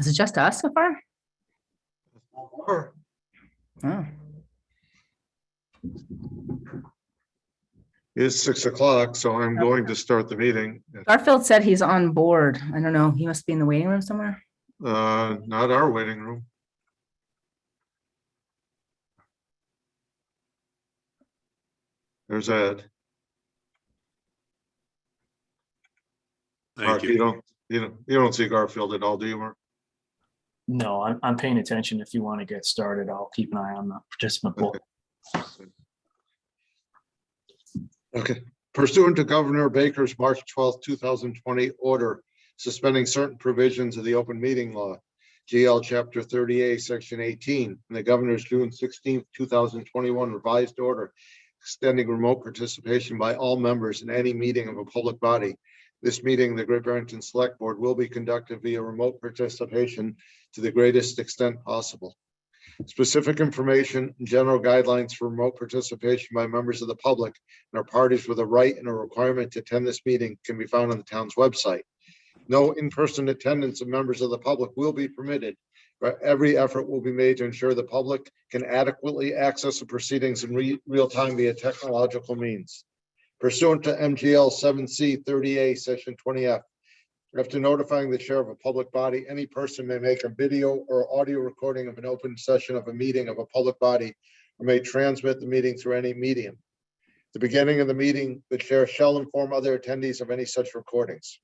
Is it just us so far? Sure. Oh, It's 6 o'clock, so I'm going to start the meeting. Garfield said he's on board. I don't know. He must be in the waiting room somewhere. Not our waiting room. There's Ed. Mark, Thank you. you don't see Garfield at all, do you, Mark? No, I'm paying attention. If you want to get started, I'll keep an eye on the participant pool. Okay. Pursuant to Governor Baker's March 12, 2020 order suspending certain provisions of the open meeting law, GL Chapter 30A, Section 18, and the Governor's June 16, 2021 revised order extending remote participation by all members in any meeting of a public body. This meeting, the Great Barrington Select Board, will be conducted via remote participation to the greatest extent possible. Specific information and general guidelines for remote participation by members of the public and our parties with a right and a requirement to attend this meeting can be found on the town's website. No in-person attendance of members of the public will be permitted, but every effort will be made to ensure the public can adequately access the proceedings in real time via technological means. Pursuant to MGL 7C 30A, Section 20F, after notifying the chair of a public body, any person may make a video or audio recording of an open session of a meeting of a public body or may transmit the meeting through any medium. At the beginning of the meeting, the chair shall inform other attendees of any such recordings.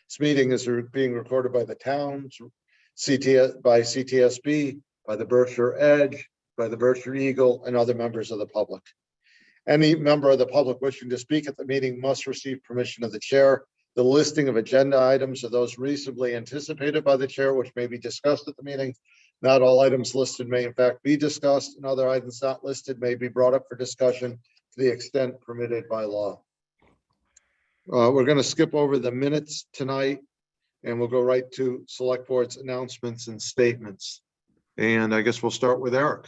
This meeting is being recorded by the towns, by CTSB, by the Berkshire Edge, by the Berkshire Eagle, and other members of the public. Any member of the public wishing to speak at the meeting must receive permission of the chair. The listing of agenda items are those reasonably anticipated by the chair, which may be discussed at the meeting. Not all items listed may in fact be discussed, and other items not listed may be brought up for discussion to the extent permitted by law. We're going to skip over the minutes tonight, and we'll go right to Select Board's announcements and statements. And I guess we'll start with Eric.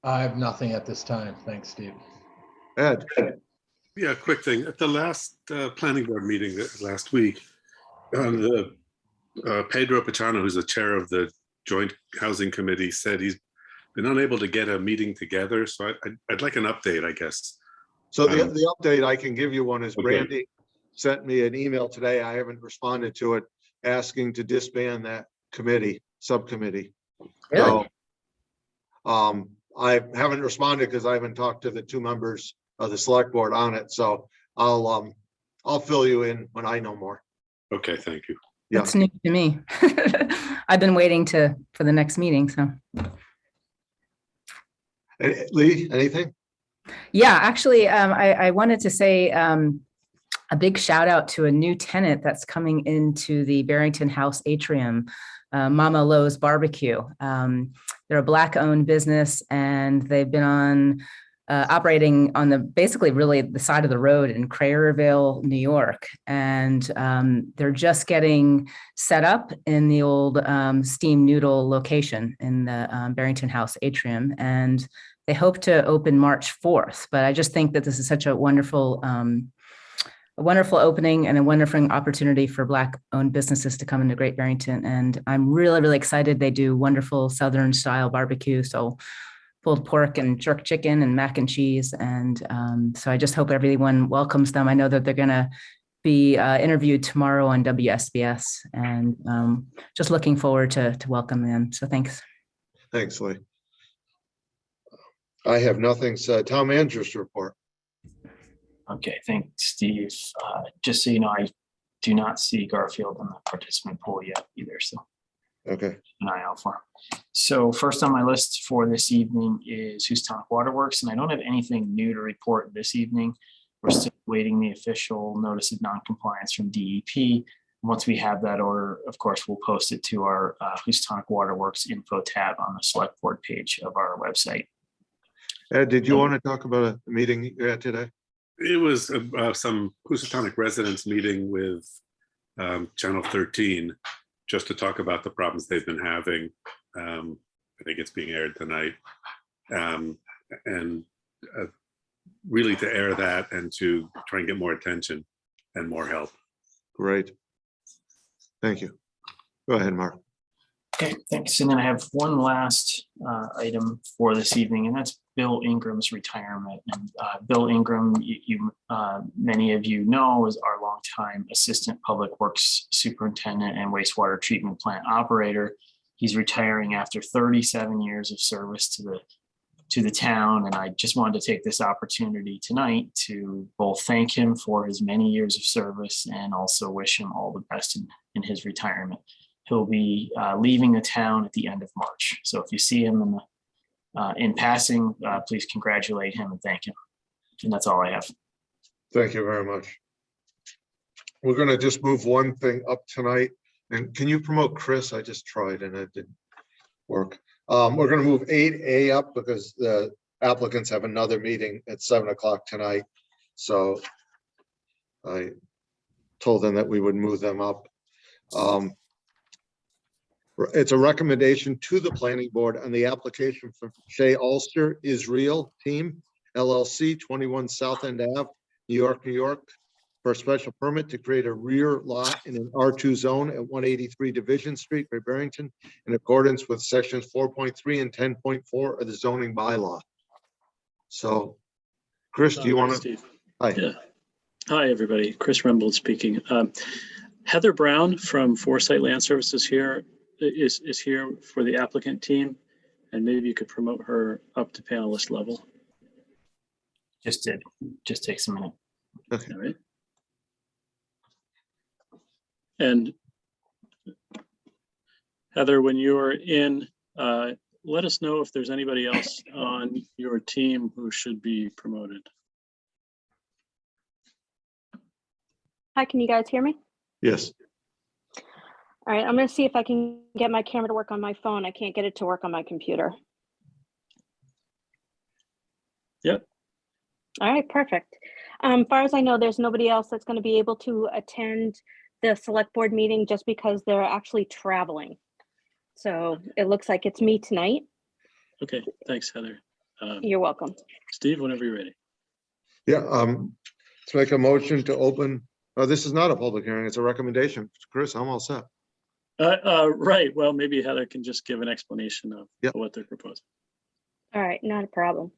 I have nothing at this time. Thanks, Steve. Ed. Yeah, quick thing. At the last planning board meeting last week, Pedro Pachano, who's the chair of the Joint Housing Committee, said he's been unable to get a meeting together. So I'd like an update, I guess. So the update I can give you one is Okay. Brandy sent me an email today. I haven't responded to it, asking to disband that subcommittee. Really? So I haven't responded because I haven't talked to the two members of the select board on it. So I'll fill you in when I know more. Okay, thank you. Yeah. That's new to me. I've been waiting for the next meeting. So Lee, anything? yeah, actually, I wanted to say a big shout out to a new tenant that's coming into the Barrington House atrium, Mama Lowe's Barbecue. They're a Black-owned business, and they've been operating on basically really the side of the road in Crayerville, New York. And they're just getting set up in the old Steam Noodle location in the Barrington House atrium. And they hope to open March 4th. But I just think that this is such a wonderful opening and a wonderful opportunity for Black-owned businesses to come into Great Barrington. And I'm really, really excited. They do wonderful Southern style barbecue. So pulled pork and jerk chicken and mac and cheese. And so I just hope everyone welcomes them. I know that they're going to be interviewed tomorrow on WSBS, and just looking forward to welcome them. So thanks. Thanks, Lee. I have nothing. Town manager's report. Okay, thanks, Steve. Just so you know, I do not see Garfield in the participant pool yet either. So Okay. keep an eye out for him. So first on my list for this evening is Housatonic Waterworks, and I don't have anything new to report this evening. We're still waiting the official notice of non-compliance from DEP. Once we have that order, of course, we'll post it to our Housatonic Waterworks info tab on the select board page of our website. Ed, did you want to talk about a meeting you had today? It was some Housatonic residents meeting with Channel 13 just to talk about the problems they've been having. I think it's being aired tonight. And really to air that and to try and get more attention and more help. Great. Thank you. Go ahead, Mark. Okay, thanks. And then I have one last item for this evening, and that's Bill Ingram's retirement. And Bill Ingram, many of you know, is our longtime Assistant Public Works Superintendent and Wastewater Treatment Plant Operator. He's retiring after 37 years of service to the town, and I just wanted to take this opportunity tonight to both thank him for his many years of service and also wish him all the best in his retirement. He'll be leaving the town at the end of March. So if you see him in passing, please congratulate him and thank him. And that's all I have. Thank you very much. We're going to just move one thing up tonight. And can you promote Chris? I just tried and it didn't work. We're going to move 8A up because the applicants have another meeting at 7 o'clock tonight. So I told them that we would move them up. It's a recommendation to the planning board on the application from Shea Ulster Israel Team LLC, 21 South End Ave, New York, New York, for a special permit to create a rear lot in an R2 zone at 183 Division Street, Great Barrington, in accordance with sections 4.3 and 10.4 of the zoning bylaw. So, Chris, do you want to? Steve. Hi. Yeah. Hi, everybody. Chris Rembold speaking. Heather Brown from Foresight Land Services here is here for the applicant team, and maybe you could promote her up to panelist level. Just takes a minute. Okay. All right. And Heather, when you're in, let us know if there's anybody else on your team who should be promoted. Hi, can you guys hear me? Yes. All right, I'm going to see if I can get my camera to work on my phone. I can't get it to work on my computer. Yep. All right, perfect. Far as I know, there's nobody else that's going to be able to attend the select board meeting just because they're actually traveling. So it looks like it's me tonight. Okay, thanks, Heather. You're welcome. Steve, whenever you're ready. Yeah. Let's make a motion to open. This is not a public hearing. It's a recommendation. Chris, I'm all set. Right. Well, maybe Heather can just give an explanation of Yep. what they're proposing. All right, not a problem.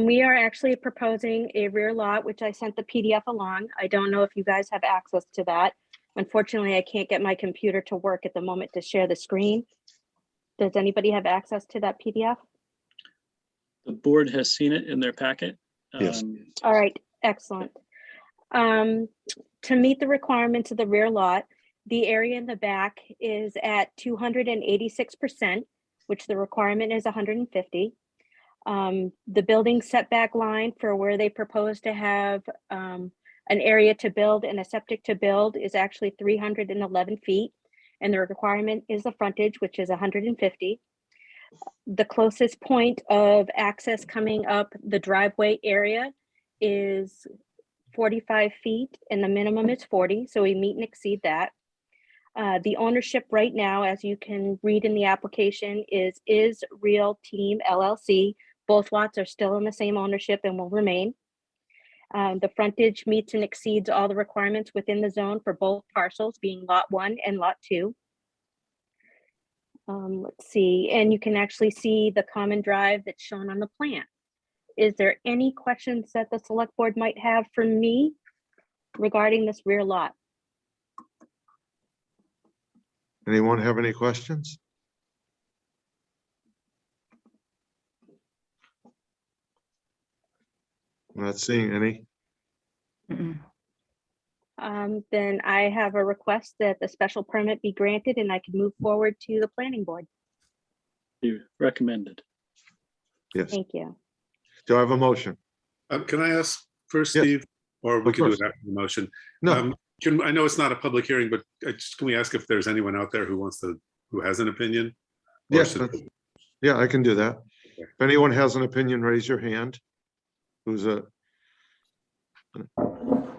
We are actually proposing a rear lot, which I sent the PDF along. I don't know if you guys have access to that. Unfortunately, I can't get my computer to work at the moment to share the screen. Does anybody have access to that PDF? The board has seen it in their packet. Yes. All right, excellent. To meet the requirements of the rear lot, the area in the back is at 286%, which the requirement is 150. The building setback line for where they propose to have an area to build and a septic to build is actually 311 feet, and the requirement is the frontage, which is 150. The closest point of access coming up the driveway area is 45 feet, and the minimum is 40, so we meet and exceed that. The ownership right now, as you can read in the application, is Real Team LLC. Both lots are still in the same ownership and will remain. The frontage meets and exceeds all the requirements within the zone for both parcels, being Lot 1 and Lot 2. Let's see, and you can actually see the common drive that's shown on the plan. Is there any questions that the select board might have for me regarding this rear lot? Anyone have any questions? I'm not seeing any. Mm-mm. Then I have a request that the special permit be granted and I can move forward to the planning board. You recommended. Yes. Thank you. Do I have a motion? Can I ask first, Yes. Steve, or we Of can do course. it after the motion? No. I know it's not a public hearing, but can we ask if there's anyone out there who has an opinion? Or Yes. should- Yeah, I can do that. If anyone has an opinion, raise your hand. Who's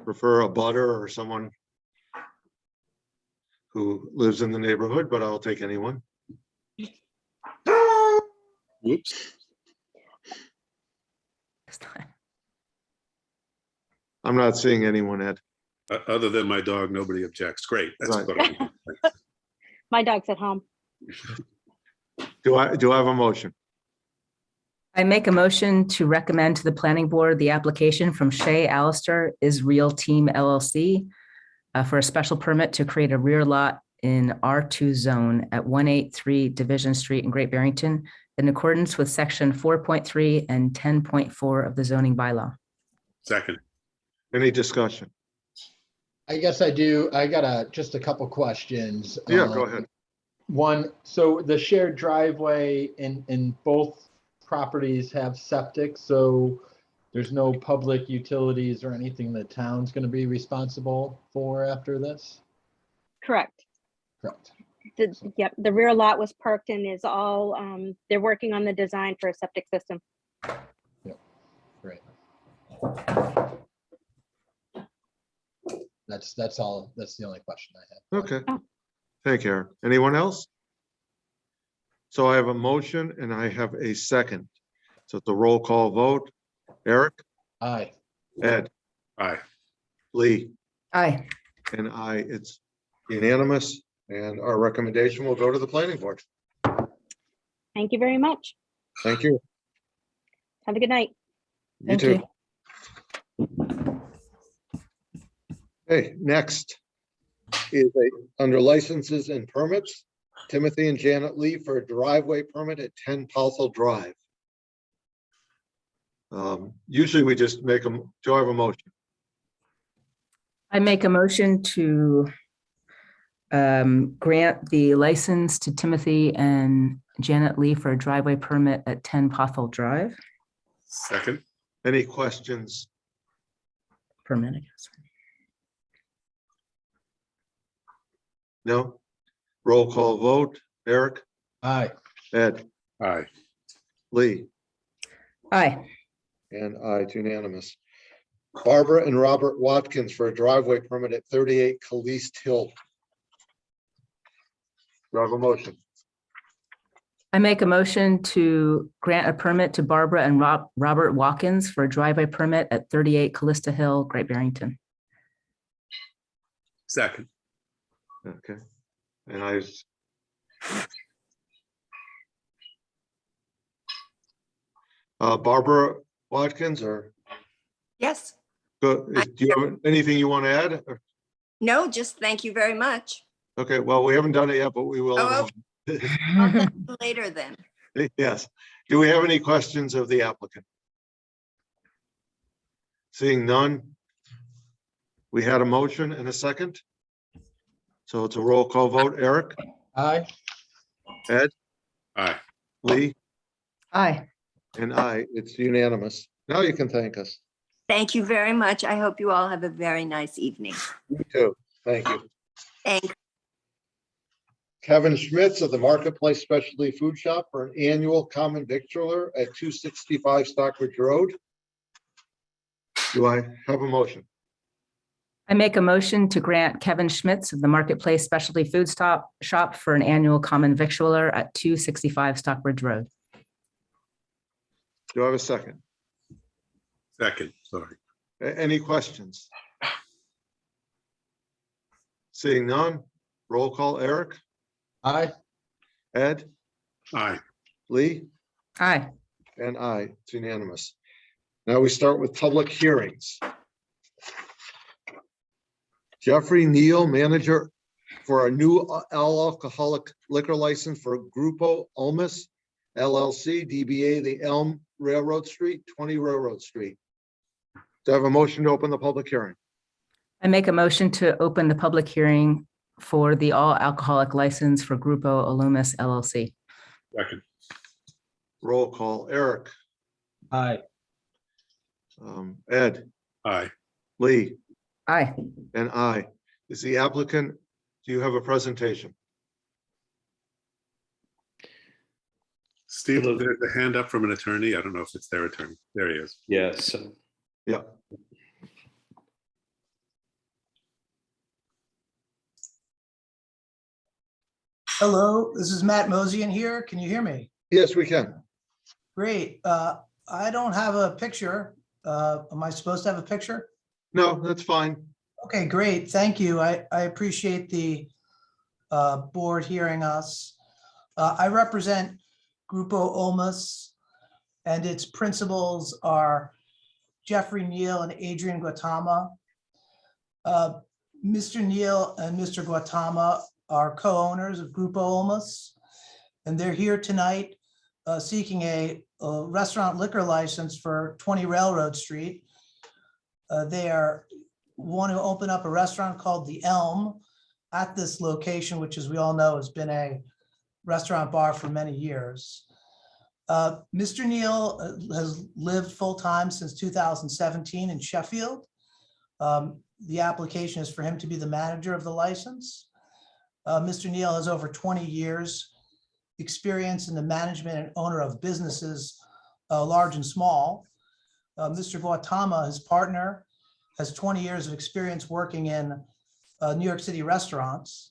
prefer a butter or someone who lives in the neighborhood, but I'll take anyone. Whoops. I'm not seeing anyone, Ed. Other than my dog, nobody objects. Great. That's Right. what My dog's at home. Do I have a motion? I make a motion to recommend to the planning board the application from Shay Allister is Real Team LLC for a special permit to create a rear lot in R2 zone at 183 Division Street in Great Barrington in accordance with section 4.3 and 10.4 of the zoning bylaw. Second. Any discussion? I guess I do. I got just a couple questions. Yeah, go ahead. One, so the shared driveway in both properties have septic, so there's no public utilities or anything the town's going to be responsible for after this? Correct. Correct. Yep, the rear lot was perked and is all, they're working on the design for a septic system. Yep. Great. That's all. That's the only question I have. Okay. Oh. Thank you, Eric. Anyone else? So I have a motion and I have a second. So it's a roll call vote. Eric, Aye. Ed, Aye. Lee, Aye. and I. It's unanimous, and our recommendation will go to the planning board. Thank you very much. Thank you. Have a good night. You Thank too. you. Okay, next is under licenses and permits, Timothy and Janet Lee for a driveway permit at 10 Pouthel Drive. Usually we just make them, do I have a motion? I make a motion to grant the license to Timothy and Janet Lee for a driveway permit at 10 Pouthel Drive. Second. Any questions? Permit, I guess. No? Roll call vote. Eric, Aye. Ed, Aye. Lee, Aye. and I. It's unanimous. Barbara and Robert Watkins for a driveway permit at 38 Caliste Hill. Do I have a motion? I make a motion to grant a permit to Barbara and Robert Watkins for a driveway permit at 38 Callista Hill, Great Barrington. Second. Okay. And I. Barbara Watkins, or Yes. do you have anything you want to add? Or- No, just thank you very much. Okay, well, we haven't done it yet, but we will. Oh, I'll thank you later then. Yes. Do we have any questions of the applicant? Seeing none. We had a motion and a second. So it's a roll call vote. Eric, Aye. Ed, Aye. Lee, Aye. and I. It's unanimous. Now you can thank us. Thank you very much. I hope you all have a very nice evening. You too. Thank you. Thanks. Kevin Schmitz of the Marketplace Specialty Food Shop for an annual common victualler at 265 Stockbridge Road. Do I have a motion? I make a motion to grant Kevin Schmitz of the Marketplace Specialty Food Shop for an annual common victualler at 265 Stockbridge Road. Do I have a second? Second, sorry. Any questions? Seeing none, roll call. Eric, Aye. Ed, Aye. Lee, Aye. and I. It's unanimous. Now we start with public hearings. Jeffrey Neal, manager for a new all alcoholic liquor license for Grupo Olmus LLC, DBA The Elm, Railroad Street, 20 Railroad Street. Do I have a motion to open the public hearing? I make a motion to open the public hearing for the all alcoholic license for Grupo Alumis LLC. Second. Roll call. Eric, Aye. Ed, Aye. Lee, Aye. and I. Is the applicant, do you have a presentation? Steve, there's a hand up from an attorney. I don't know if it's their attorney. There he is. Yes, Yeah. Hello, this is Matt Mosian here. Can you hear me? Yes, we can. Great. I don't have a picture. Am I supposed to have a picture? No, that's fine. Okay, great. Thank you. I appreciate the board hearing us. I represent Grupo Olmos, and its principals are Jeffrey Neal and Adrian Guatama. Mr. Neal and Mr. Guatama are co-owners of Grupo Olmos, and they're here tonight seeking a restaurant liquor license for 20 Railroad Street. They want to open up a restaurant called The Elm at this location, which, as we all know, has been a restaurant bar for many years. Mr. Neal has lived full-time since 2017 in Sheffield. The application is for him to be the manager of the license. Mr. Neal has over 20 years experience in the management and owner of businesses, large and small. Mr. Guatama, his partner, has 20 years of experience working in New York City restaurants.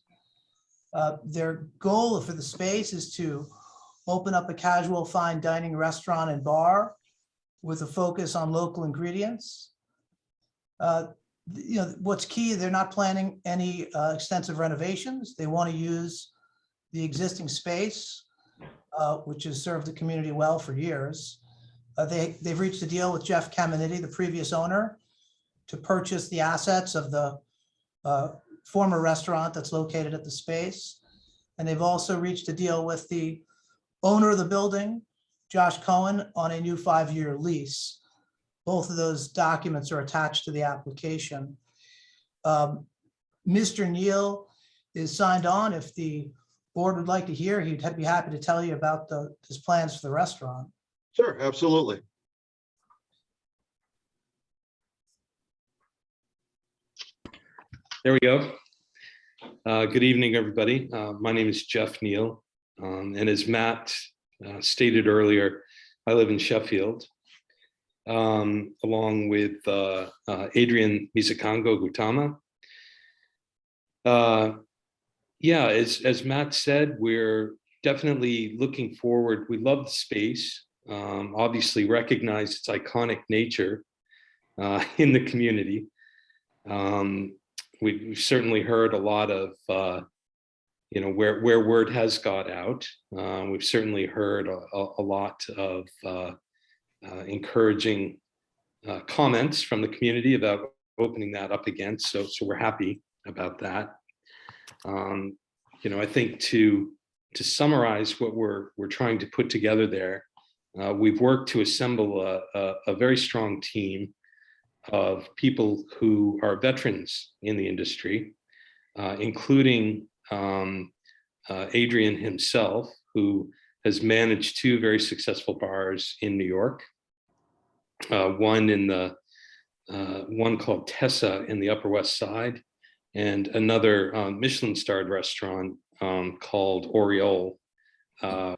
Their goal for the space is to open up a casual fine dining restaurant and bar with a focus on local ingredients. What's key, they're not planning any extensive renovations. They want to use the existing space, which has served the community well for years. They've reached a deal with Jeff Caminiti, the previous owner, to purchase the assets of the former restaurant that's located at the space. And they've also reached a deal with the owner of the building, Josh Cohen, on a new 5-year lease. Both of those documents are attached to the application. Mr. Neal is signed on. If the board would like to hear, he'd be happy to tell you about his plans for the restaurant. Sure, absolutely. There we go. Good evening, everybody. My name is Jeff Neal. And as Matt stated earlier, I live in Sheffield, along with Adrian Misakango Gutama. Yeah, as Matt said, we're definitely looking forward. We love the space, obviously recognize its iconic nature in the community. We've certainly heard a lot of, where word has got out. We've certainly heard a lot of encouraging comments from the community about opening that up again. So we're happy about that. I think to summarize what we're trying to put together there, we've worked to assemble a very strong team of people who are veterans in the industry, including Adrian himself, who has managed 2 very successful bars in New York. One called Tessa in the Upper West Side, and another Michelin-starred restaurant called Oriole,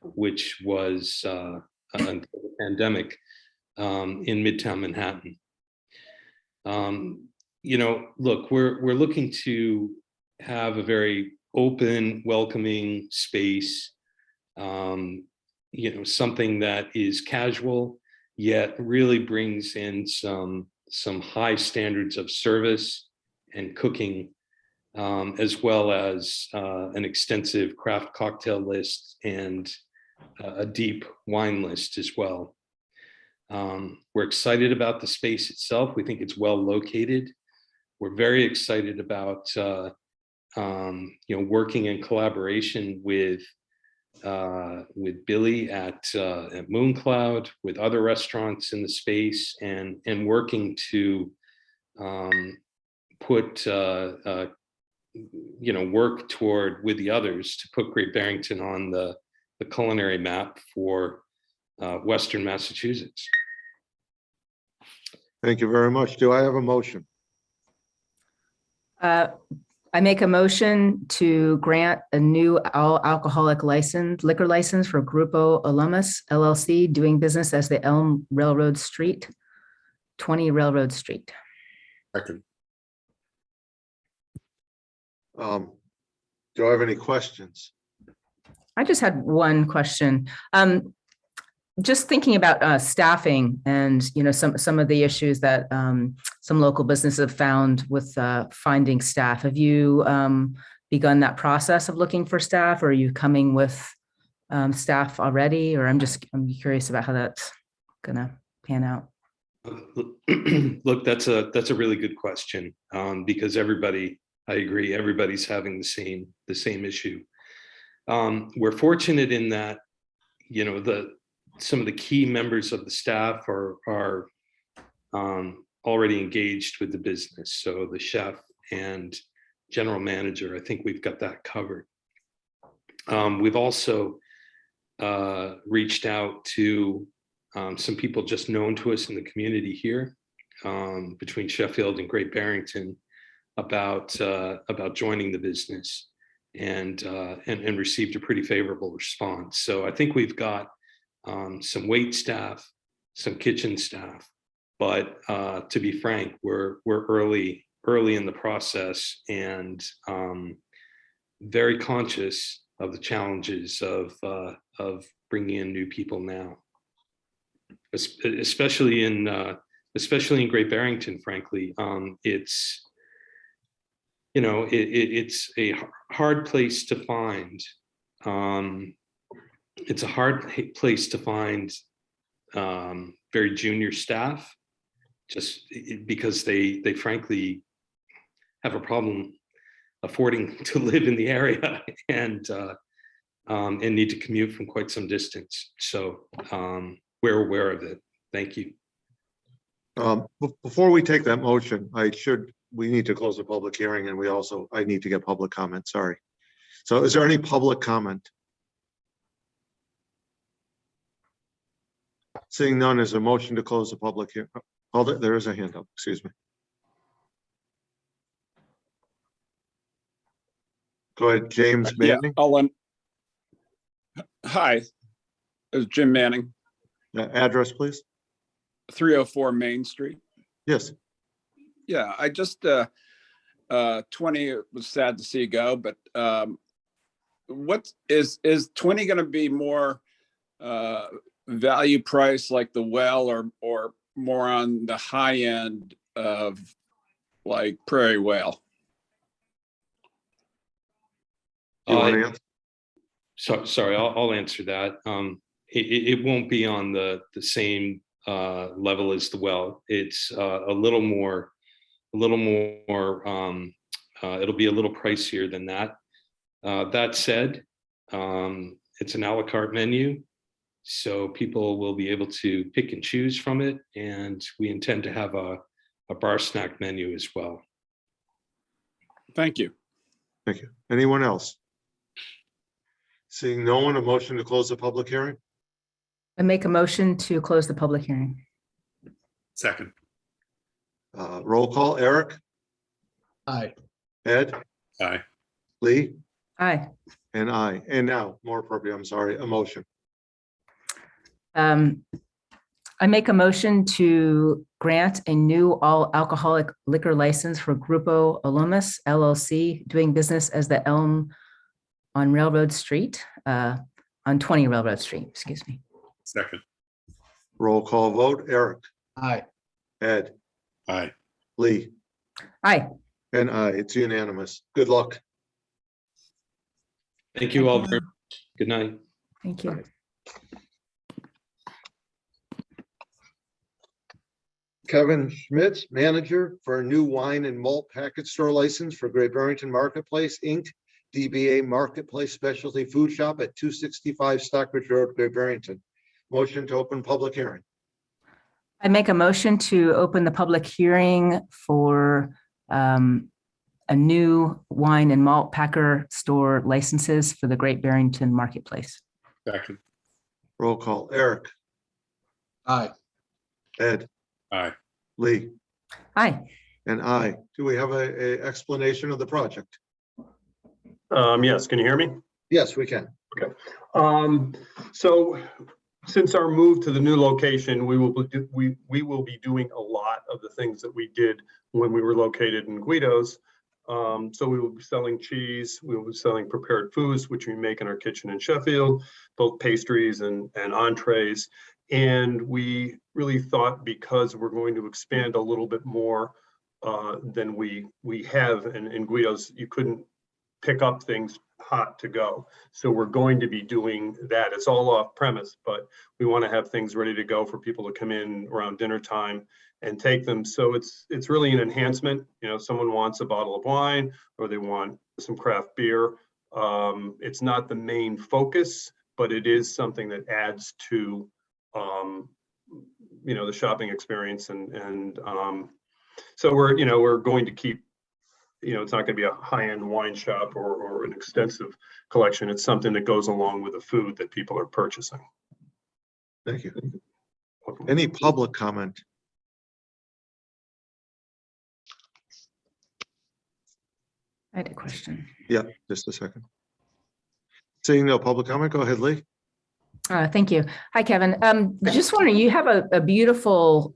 which was until the pandemic in Midtown Manhattan. Look, we're looking to have a very open, welcoming space, something that is casual, yet really brings in some high standards of service and cooking, as well as an extensive craft cocktail list and a deep wine list as well. We're excited about the space itself. We think it's well located. We're very excited about working in collaboration with Billy at Mooncloud, with other restaurants in the space, and working to put work toward with the others to put Great Barrington on the culinary map for Western Massachusetts. Thank you very much. Do I have a motion? I make a motion to grant a new all-alcoholic liquor license for Grupo Olmos LLC, doing business as the Elm Railroad Street, 20 Railroad Street. Second. Do I have any questions? I just had one question. Just thinking about staffing and some of the issues that some local businesses have found with finding staff. Have you begun that process of looking for staff, or are you coming with staff already? Or I'm curious about how that's gonna pan out. Look, that's a really good question, because everybody, I agree, everybody's having the same issue. We're fortunate in that, you know, some of the key members of the staff are already engaged with the business. So the chef and general manager, I think we've got that covered. We've also reached out to some people just known to us in the community here, between Sheffield and Great Barrington, about joining the business, and received a pretty favorable response. So I think we've got some wait staff, some kitchen staff, but to be frank, we're early in the process, and very conscious of the challenges of bringing in new people now, especially in Great Barrington. Frankly, it's, you know, it's a hard place to find. It's a hard place to find very junior staff, just because they frankly have a problem affording to live in the area, and need to commute from quite some distance. So we're aware of it. Thank you. Before we take that motion, we need to close the public hearing, and I need to get public comment, sorry. So is there any public comment? Seeing none, is a motion to close the public hearing? Oh, there is a hand up, excuse me. Go ahead, James Manning. Hi, it's Jim Manning, Address, please. 304 Main Street. Yes. Yeah, I just 20, it was sad to see you go, but what is 20 going to be more value price like the Well, or more on the high end of like Prairie Whale? Sorry, I'll answer that. It won't be on the same level as the Well. It's a little more. It'll be a little pricier than that. That said, it's an a la carte menu, so people will be able to pick and choose from it, and we intend to have a bar snack menu as well. Thank you. Thank you. Anyone else? Seeing no one, a motion to close the public hearing? I make a motion to close the public hearing. Second. Roll call, Eric? Aye. Ed? Aye. Lee? Aye. And I. And now, more appropriate, I'm sorry, a motion. I make a motion to grant a new all alcoholic liquor license for Grupo Occupants LLC, doing business as the Elm on Railroad Street, on 20 Railroad Street, excuse me. Second. Roll call vote, Eric? Aye. Ed? Aye. Lee? Aye. And I. It's unanimous. Good luck. Thank you all very much. Good night. Thank you. Kevin Schmitz, manager for a new wine and malt package store license for Great Barrington Marketplace, Inc., DBA Marketplace Specialty Food Shop at 265 Stockbridge Road, Great Barrington. Motion to open public hearing. I make a motion to open the public hearing for a new wine and malt packer store licenses for the Great Barrington Marketplace. Second. Roll call, Eric? Aye. Ed? Aye. Lee? Aye. And I. Do we have a explanation of the project? Yes, can you hear me? Yes, we can. Okay. So since our move to the new location, we will be doing a lot of the things that we did when we were located in Guido's. So we will be selling cheese, we will be selling prepared foods, which we make in our kitchen in Sheffield, both pastries and entrees. And we really thought, because we're going to expand a little bit more than we have in Guido's, you couldn't pick up things hot to go. So we're going to be doing that. It's all off premise, but we want to have things ready to go for people to come in around dinner time and take them. So it's really an enhancement. You know, someone wants a bottle of wine or they want some craft beer. It's not the main focus, but it is something that adds to, you know, the shopping experience. And so we're going to keep, you know, it's not going to be a high-end wine shop or an extensive collection. It's something that goes along with the food that people are purchasing. Thank you. Any public comment? I had a question. Yeah, just a second. Seeing no public comment, go ahead, Lee. Thank you. Hi, Kevin. Just wondering, you have a beautiful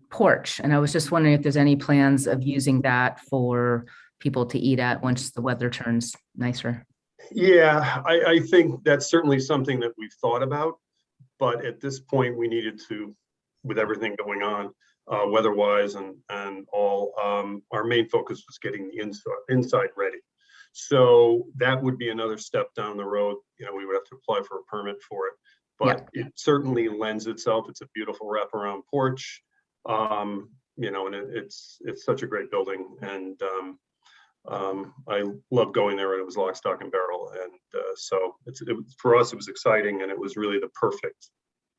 porch, and I was just wondering if there's any plans of using that for people to eat at once the weather turns nicer. Yeah, I think that's certainly something that we've thought about, but at this point we needed to, with everything going on weather-wise and all, our main focus was getting the inside ready. So that would be another step down the road. You know, we would have to apply for a permit for it, but it certainly lends itself. It's a beautiful wraparound porch. You know, and it's such a great building, and I love going there, and it was lock, stock, and barrel, and so for us it was exciting, and it was really the perfect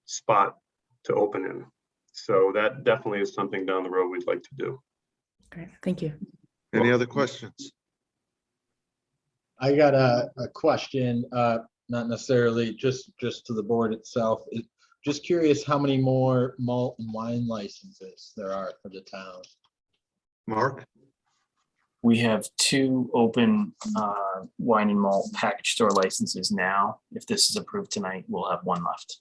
spot to open in. So that definitely is something down the road we'd like to do. Great, thank you. Any other questions? I got a question, not necessarily just to the board itself. Just curious how many more malt and wine licenses there are for the town. Mark? We have 2 open wine and malt package store licenses now. If this is approved tonight, we'll have 1 left.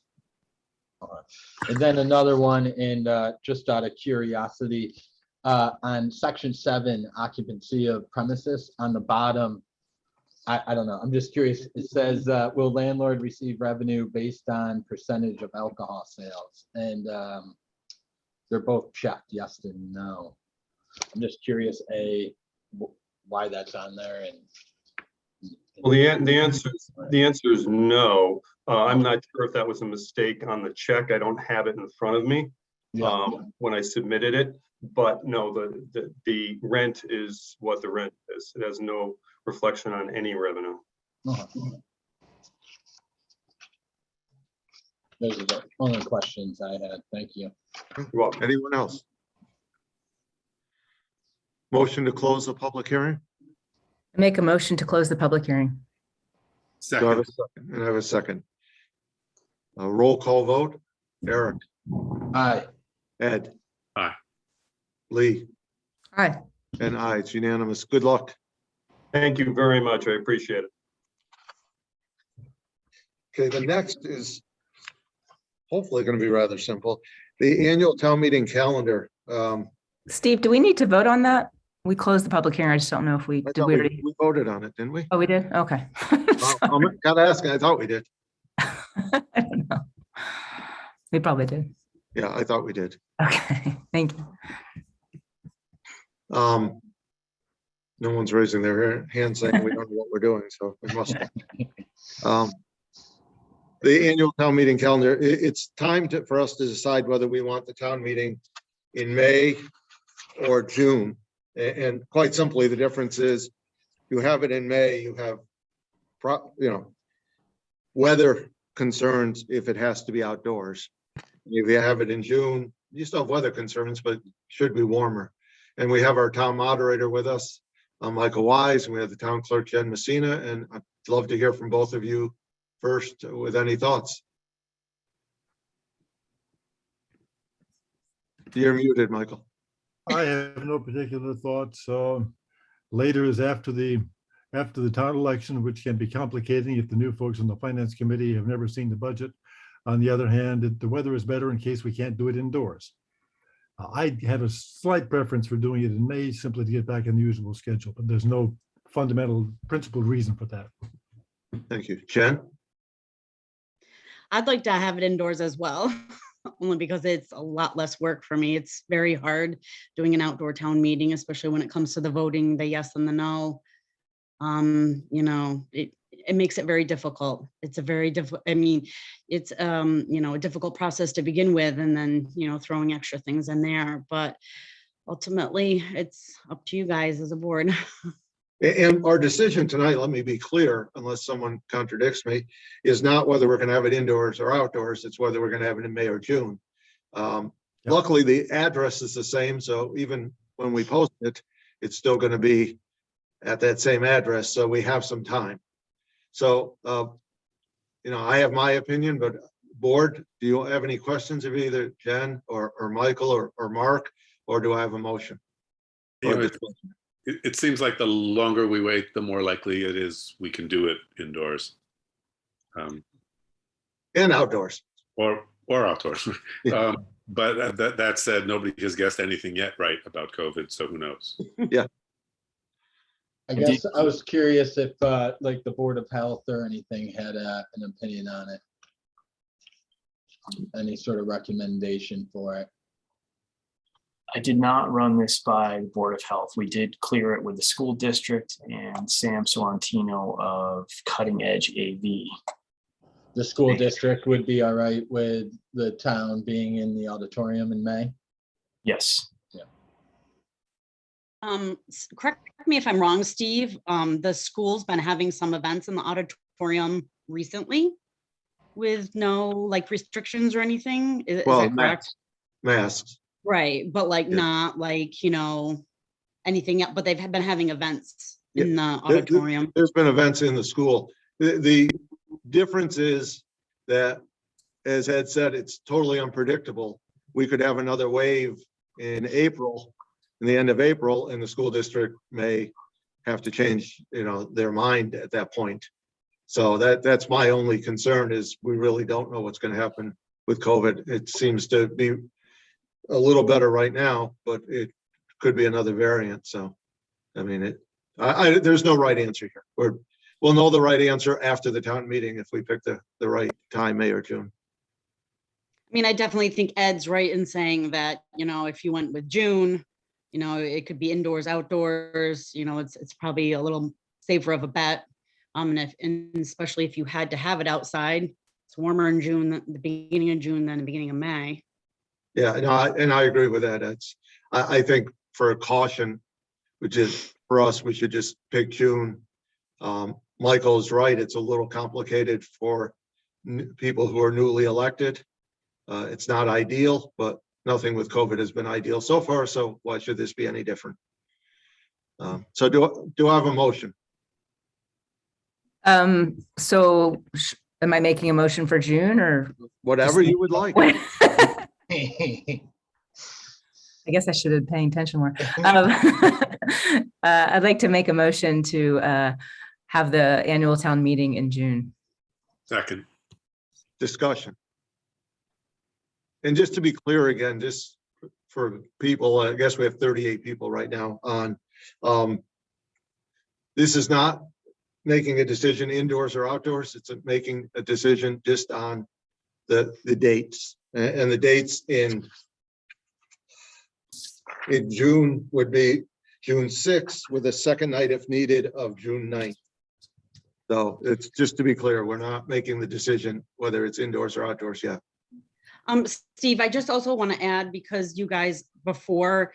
And then another one, and just out of curiosity, on section 7, occupancy of premises, on the bottom, I don't know, I'm just curious. It says, will landlord receive revenue based on percentage of alcohol sales? And they're both checked, yes and no. I'm just curious, why that's on there. And well, the answer is no. I'm not sure if that was a mistake on the check. I don't have it in front of me when I submitted it, but no, the rent is what the rent is. It has no reflection on any revenue. Those are the only questions I had. Thank you. You're welcome. Anyone else? Motion to close the public hearing? Make a motion to close the public hearing. Do I have a second? And I have a second. A roll call vote. Eric? Aye. Ed? Aye. Lee? Aye. And aye. It's unanimous. Good luck. Thank you very much. I appreciate it. Okay, the next is hopefully going to be rather simple. The annual town meeting calendar. Steve, do we need to vote on that? We closed the public hearing. I just don't know if we I did. thought We already. we voted on it, didn't we? Oh, we did. Okay. Gotta ask. I thought we did. I don't know. We probably did. Yeah, I thought we did. Okay. Thank you. No one's raising their hand saying we don't know what we're doing, so we must. The annual town meeting calendar, it's time for us to decide whether we want the town meeting in May or June. And quite simply, the difference is you have it in May, you have, weather concerns if it has to be outdoors. If you have it in June, you still have weather concerns, but it should be warmer. And we have our town moderator with us, Michael Wise, and we have the town clerk, Jen Messina, and I'd love to hear from both of you first with any thoughts. You're muted, Michael. I have no particular thoughts. Later is after the town election, which can be complicating if the new folks on the finance committee have never seen the budget. On the other hand, the weather is better in case we can't do it indoors. I have a slight preference for doing it in May simply to get back in the usual schedule, but there's no fundamental principled reason for that. Thank you. Jen? I'd like to have it indoors as well, only because it's a lot less work for me. It's very hard doing an outdoor town meeting, especially when it comes to the voting, the yes and the no. You know, it makes it very difficult. It's a very difficult, I mean, it's, you know, a difficult process to begin with, and then, you know, throwing extra things in there. But ultimately, it's up to you guys as a board. And our decision tonight, let me be clear, unless someone contradicts me, is not whether we're going to have it indoors or outdoors. It's whether we're going to have it in May or June. Luckily, the address is the same, so even when we post it, it's still going to be at that same address, so we have some time. So, you know, I have my opinion, but board, do you have any questions of either Jen or Michael or Mark, or do I have a motion? You know, it seems like the longer we wait, the more likely it is we can do it indoors. And outdoors. Or outdoors. But that said, nobody has guessed anything yet, right, about COVID, so who knows? Yeah. I guess I was curious if like the Board of Health or anything had an opinion on it. Any sort of recommendation for it. I did not run this by the Board of Health. We did clear it with the school district and Sam Sorrentino of Cutting Edge AV. The school district would be all right with the town being in the auditorium in May? Yes. Yeah. Correct me if I'm wrong, Steve. The school's been having some events in the auditorium recently with no like restrictions or anything. Is that correct? Masks. Right, but like not like, you know, anything else, but they've been having events in the auditorium. There's been events in the school. The difference is that, as Ed said, it's totally unpredictable. We could have another wave in April, in the end of April, and the school district may have to change, you know, their mind at that point. So that's my only concern, is we really don't know what's going to happen with COVID. It seems to be a little better right now, but it could be another variant. So, I mean, there's no right answer here. We'll know the right answer after the town meeting if we pick the right time, May or June. I mean, I definitely think Ed's right in saying that, you know, if you went with June, you know, it could be indoors, outdoors, you know, it's probably a little safer of a bet. And especially if you had to have it outside, it's warmer in June, the beginning of June than the beginning of May. Yeah, and I agree with that. I think for a caution, which is for us, we should just pick June. Michael's right. It's a little complicated for people who are newly elected. It's not ideal, but nothing with COVID has been ideal so far. So why should this be any different? So do I have a motion? So am I making a motion for June or? Whatever you would like. I guess I should have been paying attention more. I'd like to make a motion to have the annual town meeting in June. Second. Discussion. And just to be clear again, just for people, I guess we have 38 people right now on. This is not making a decision indoors or outdoors. It's making a decision just on the dates. And the dates in June would be June 6th with a second night if needed of June 9th. So it's just to be clear, we're not making the decision whether it's indoors or outdoors yet. Steve, I just also want to add, because you guys before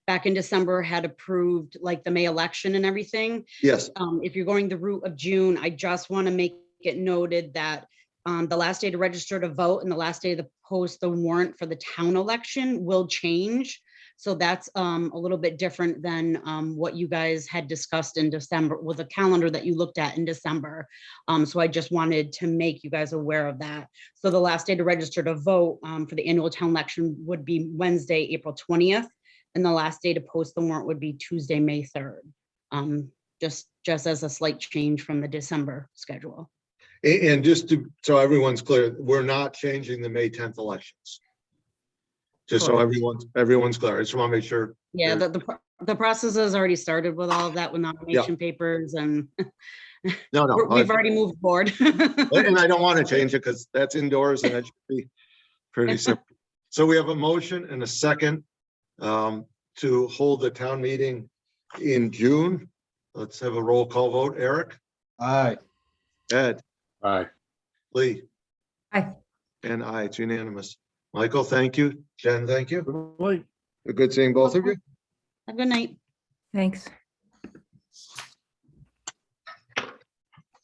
back in December had approved like the May election and everything. Yes. If you're going the route of June, I just want to make it noted that the last day to register to vote and the last day to post the warrant for the town election will change. So that's a little bit different than what you guys had discussed in December with the calendar that you looked at in December. So I just wanted to make you guys aware of that. So the last day to register to vote for the annual town election would be Wednesday, April 20th. And the last day to post the warrant would be Tuesday, May 3rd. Just as a slight change from the December schedule. And just so everyone's clear, we're not changing the May 10th elections. Just so everyone's clear. I just want to make sure. Yeah, the process has already started with all of that with nomination papers and no, we've already moved forward. And I don't want to change it because that's indoors and it should be pretty simple. So we have a motion and a second to hold the town meeting in June. Let's have a roll call vote. Eric, Aye. Ed, Aye. Lee. Aye. And aye, it's unanimous. Michael, thank you. Jen, thank you. Right. Good seeing both of you. Have a good night. Thanks.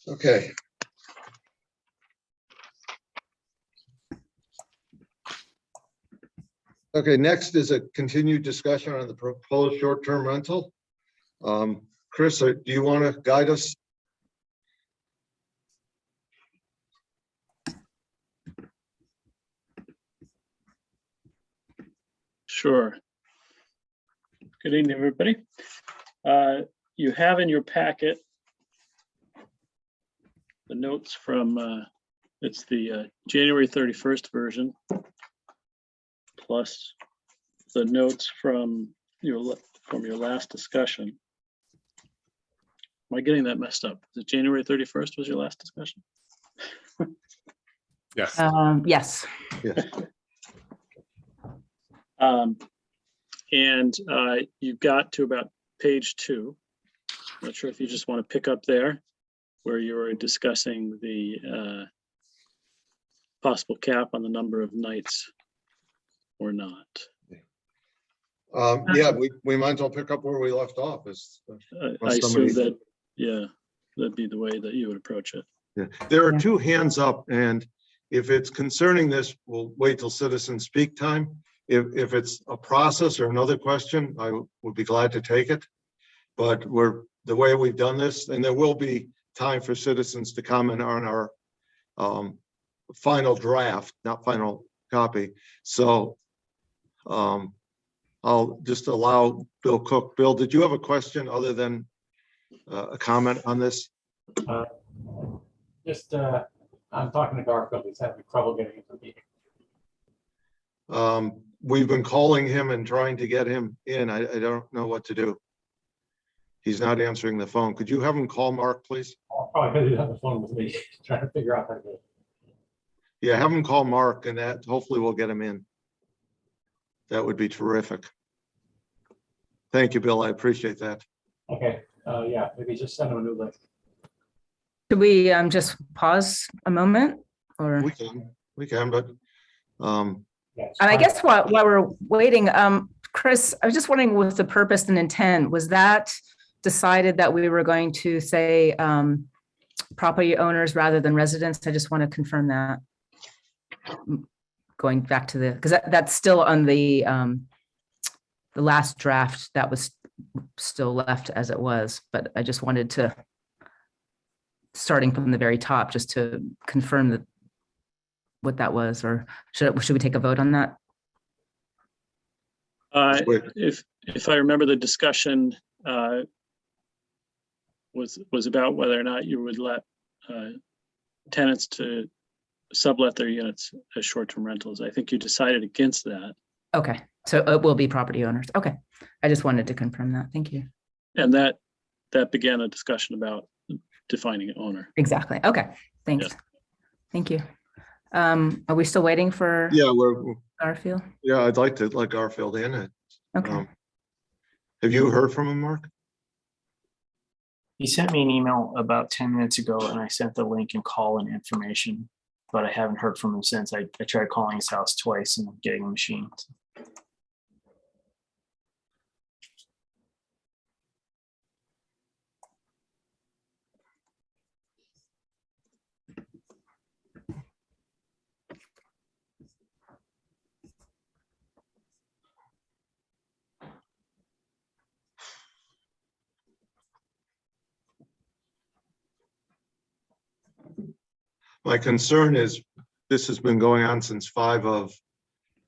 Okay. Okay, next is a continued discussion on the proposed short-term rental. Chris, do you want to guide us? Sure. Good evening, everybody. You have in your packet the notes from, it's the January 31st version, plus the notes from your last discussion. Am I getting that messed up? Is it January 31st was your last discussion? Yes. Yes. Yes. And you got to about page 2. Not sure if you just want to pick up there where you were discussing the possible cap on the number of nights or not. Yeah, we might as well pick up where we left off. I assume that, yeah, that'd be the way that you would approach it. Yeah, there are 2 hands up, and if it's concerning this, we'll wait till citizen speak time. If it's a process or another question, I would be glad to take it. But the way we've done this, and there will be time for citizens to comment on our final draft, not final copy. So I'll just allow Bill Cook. Bill, did you have a question other than a comment on this? I'm talking to Garfield. He's having trouble getting into the meeting. We've been calling him and trying to get him in. I don't know what to do. He's not answering the phone. Could you have him call Mark, please? Probably because he's on the phone with me, trying to figure out how to do it. Yeah, have him call Mark, and that hopefully we'll get him in. That would be terrific. Thank you, Bill. I appreciate that. Okay, yeah, maybe just send him a new link. Could we just pause a moment or? We can, but And I guess while we're waiting, Chris, I was just wondering with the purpose and intent, was that decided that we were going to say property owners rather than residents? I just want to confirm that. Going back to because that's still on the last draft that was still left as it was, but I just wanted to, starting from the very top, just to confirm that what that was, or should we take a vote on that? If I remember, the discussion was about whether or not you would let tenants to sublet their units as short-term rentals. I think you decided against that. Okay, so it will be property owners. Okay, I just wanted to confirm that. Thank you. And that began a discussion about defining an owner. Exactly. Okay, thanks. Yeah. Thank you. Are we still waiting for? Yeah, we're Garfield? Yeah, I'd like to let Garfield in. Okay. Have you heard from him, Mark? He sent me an email about 10 minutes ago and I sent the link and call and information, but I haven't heard from him since. I tried calling his house twice and getting a machine. My concern is this has been going on since 5 of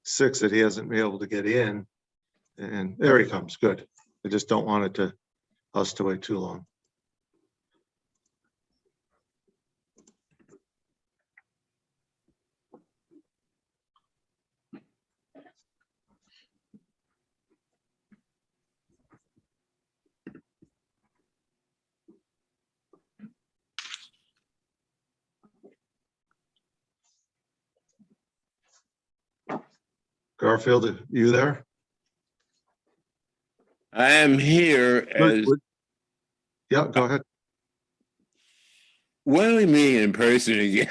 6 that he hasn't been able to get in. And there he comes. Good. I just don't want us to wait too long. Garfield, are you there? I am here as Yeah, go ahead. When are we meeting in person again?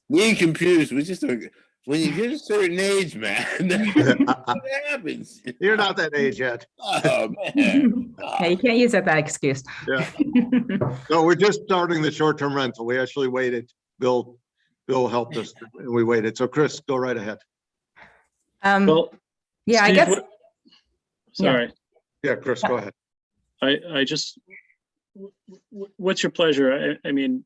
We computers, we just don't, when you get a certain age, man, what happens? You're not that age yet. Oh, man. Yeah, you can't use that excuse. Yeah. No, we're just starting the short-term rental. We actually waited. Bill helped us and we waited. So Chris, go right ahead. Well, yeah, I Steve, guess. Sorry. Yeah, Chris, go ahead. I just, what's your pleasure? I mean,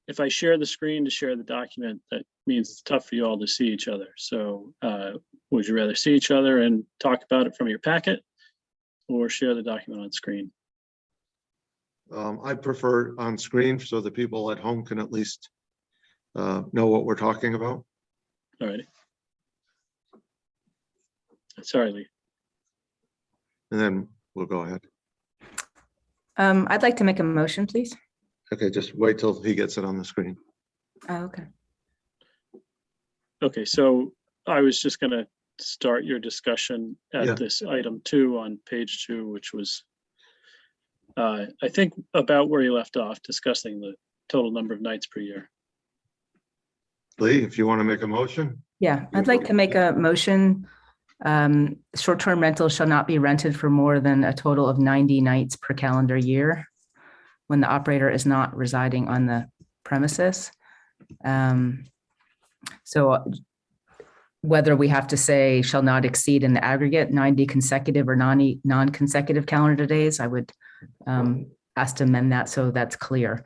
if I share the screen to share the document, that means it's tough for you all to see each other. So would you rather see each other and talk about it from your packet or share the document on screen? I prefer on screen so the people at home can at least know what we're talking about. All right. Sorry, Lee. And then we'll go ahead. I'd like to make a motion, please. Okay, just wait till he gets it on the screen. Oh, okay. Okay, so I was just going to start your discussion at this item 2 on page 2, which was, I think, about where you left off, discussing the total number of nights per year. Lee, if you want to make a motion. Yeah, I'd like to make a motion. Short-term rentals shall not be rented for more than a total of 90 nights per calendar year when the operator is not residing on the premises. So whether we have to say shall not exceed in the aggregate 90 consecutive or non-consecutive calendar days, I would ask to amend that so that's clear.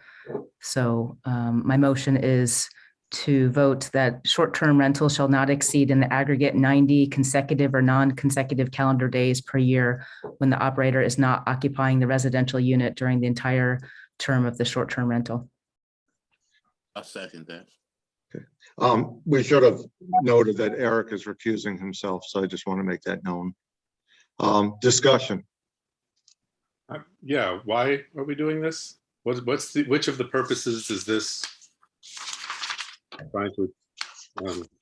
So my motion is to vote that short-term rentals shall not exceed in the aggregate 90 consecutive or non-consecutive calendar days per year when the operator is not occupying the residential unit during the entire term of the short-term rental. I'll second that. Okay. We should have noted that Eric is recusing himself, so I just want to make that known. Discussion. Yeah, why are we doing this? Which of the purposes is this?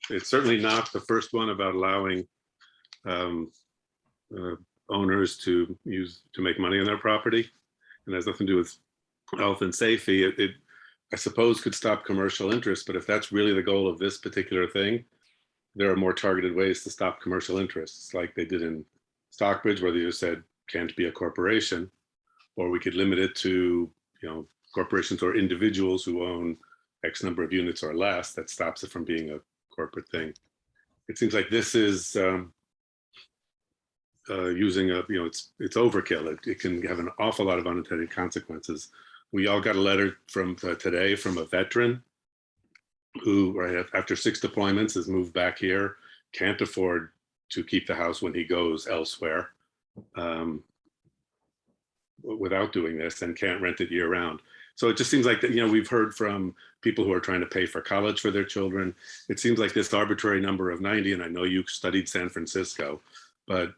It's certainly not the first one about allowing owners to make money on their property, and has nothing to do with health and safety. It I suppose could stop commercial interest, but if that's really the goal of this particular thing, there are more targeted ways to stop commercial interests, like they did in Stockbridge, where they just said can't be a corporation, or we could limit it to corporations or individuals who own X number of units or less. That stops it from being a corporate thing. It seems like this is using it's overkill. It can have an awful lot of unintended consequences. We all got a letter from today from a veteran who, right after 6 deployments, has moved back here, can't afford to keep the house when he goes elsewhere without doing this, and can't rent it year round. So it just seems like that, we've heard from people who are trying to pay for college for their children. It seems like this arbitrary number of 90, and I know you studied San Francisco, but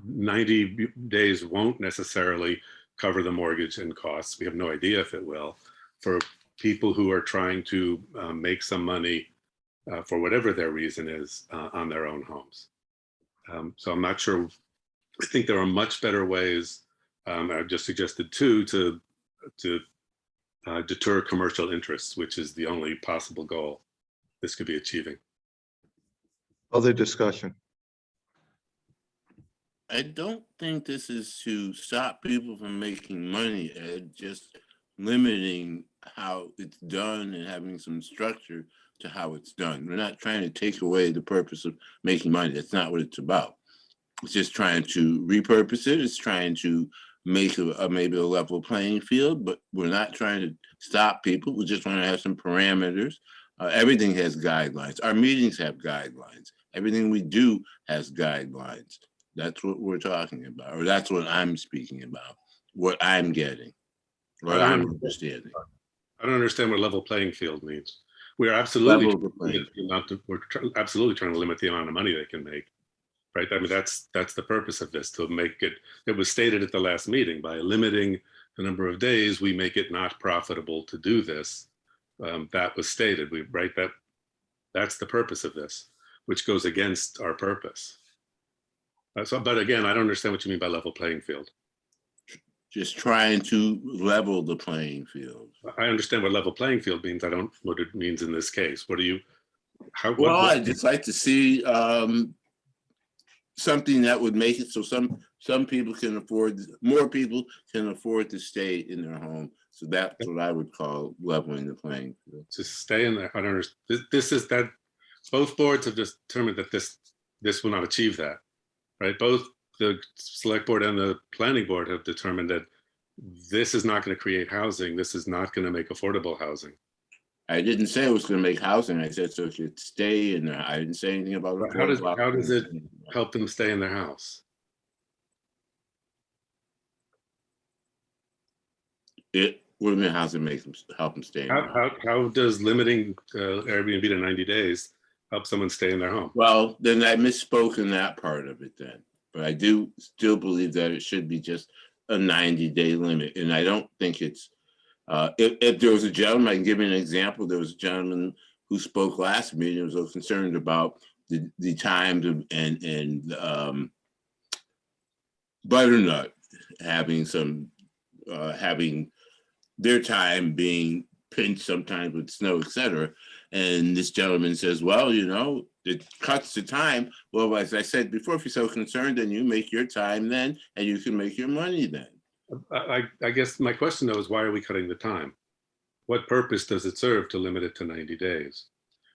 90 days won't necessarily cover the mortgage and costs. We have no idea if it will, for people who are trying to make some money for whatever their reason is on their own homes. So I'm not sure. I think there are much better ways. I've just suggested 2 to deter commercial interests, which is the only possible goal this could be achieving. Other discussion. I don't think this is to stop people from making money, Ed, just limiting how it's done and having some structure to how it's done. We're not trying to take away the purpose of making money. That's not what it's about. It's just trying to repurpose it. It's trying to make maybe a level playing field, but we're not trying to stop people. We just want to have some parameters. Everything has guidelines. Our meetings have guidelines. Everything we do has guidelines. That's what we're talking about, or that's what I'm speaking about, what I'm getting, what I'm understanding. I don't understand what level playing field means. We are absolutely we're absolutely trying to limit the amount of money they can make, right? I mean, that's the purpose of this, to make it. It was stated at the last meeting, by limiting the number of days, we make it not profitable to do this. That was stated. That's the purpose of this, which goes against our purpose. But again, I don't understand what you mean by level playing field. just trying to level the playing field. I understand what level playing field means. I don't know what it means in this case. What do you, how? Well, I'd just like to see something that would make it so some people can afford, more people can afford to stay in their home. So that's what I would call leveling the playing field. To stay in there. I don't understand. This is that both boards have determined that this will not achieve that, right? Both the select board and the planning board have determined that this is not going to create housing. This is not going to make affordable housing. I didn't say it was going to make housing. I said so it should stay in there. I didn't say anything about it. How does it help them stay in their house? What do you mean, how does it help them stay in their home? How does limiting Airbnb to 90 days help someone stay in their home? Well, then I misspoke in that part of it then. But I do still believe that it should be just a 90-day limit. And I don't think it's, if there was a gentleman, I can give you an example. There was a gentleman who spoke last meeting, was concerned about the time and Butternut having some, having their time being pinched sometimes with snow, etc. And this gentleman says, well, you know, it cuts the time. Well, as I said before, if you're so concerned, then you make your time then, and you can make your money then. I guess my question though is, why are we cutting the time? What purpose does it serve to limit it to 90 days?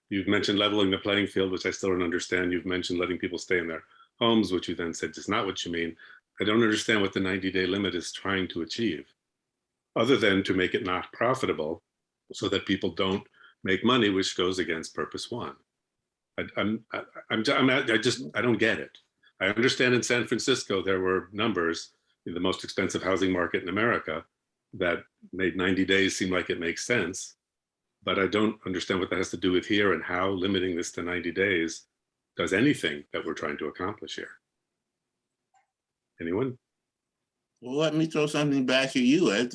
You've mentioned leveling the playing field, which I still don't understand. You've mentioned letting people stay in their homes, which you then said is not what you mean. I don't understand what the 90-day limit is trying to achieve, other than to make it not profitable so that people don't make money, which goes against purpose one. I don't get it. I understand in San Francisco, there were numbers in the most expensive housing market in America that made 90 days seem like it makes sense, but I don't understand what that has to do with here and how limiting this to 90 days does anything that we're trying to accomplish here. Anyone? Well, let me throw something back at you, Ed.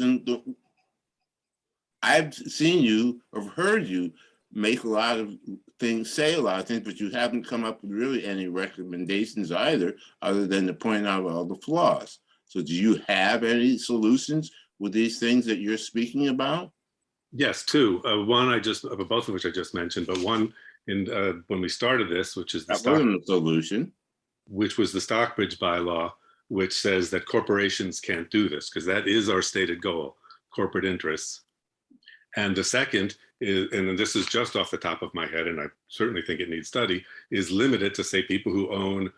I've seen you or heard you make a lot of things, say a lot of things, but you haven't come up with really any recommendations either, other than to point out all the flaws. So do you have any solutions with these things that you're speaking about? Yes, two. One, both of which I just mentioned, but one in when we started this, which is the solution, which was the Stockbridge bylaw, which says that corporations can't do this, because that is our stated goal, corporate interests. And the second is, and this is just off the top of my head, and I certainly think it needs study, is limited to say people who own,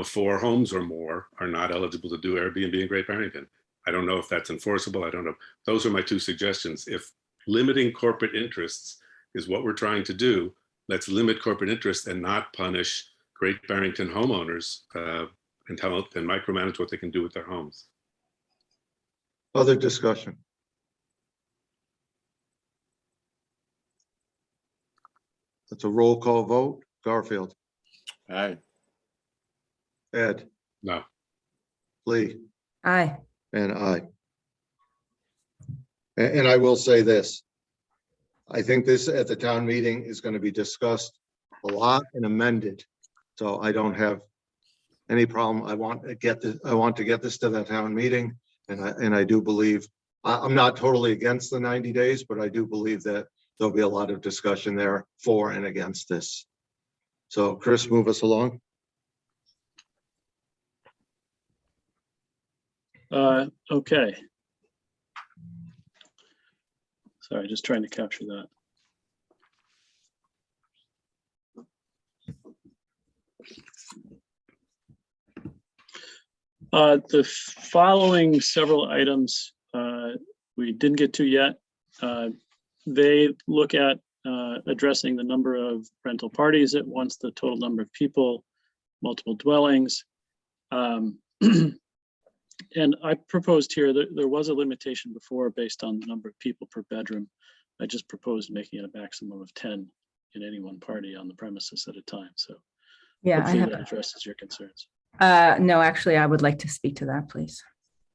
4 homes or more are not eligible to do Airbnb in Great Barrington. I don't know if that's enforceable. I don't know. Those are my two suggestions. If limiting corporate interests is what we're trying to do, let's limit corporate interests and not punish Great Barrington homeowners and micromanage what they can do with their homes. Other discussion? It's a roll call vote. Garfield. Aye. Ed. No. Lee. Aye. And I. And I will say this. I think this at the town meeting is going to be discussed a lot and amended. So I don't have any problem. I want to get this to the town meeting. And I do believe, I'm not totally against the 90 days, but I do believe that there'll be a lot of discussion there for and against this. So Chris, move us along. Okay. Sorry, just trying to capture that. The following several items we didn't get to yet. They look at addressing the number of rental parties at once, the total number of people, multiple dwellings. And I proposed here that there was a limitation before based on the number of people per bedroom. I just proposed making it a maximum of 10 in any one party on the premises at a time. So yeah, hopefully that addresses your concerns. No, actually, I would like to speak to that, please.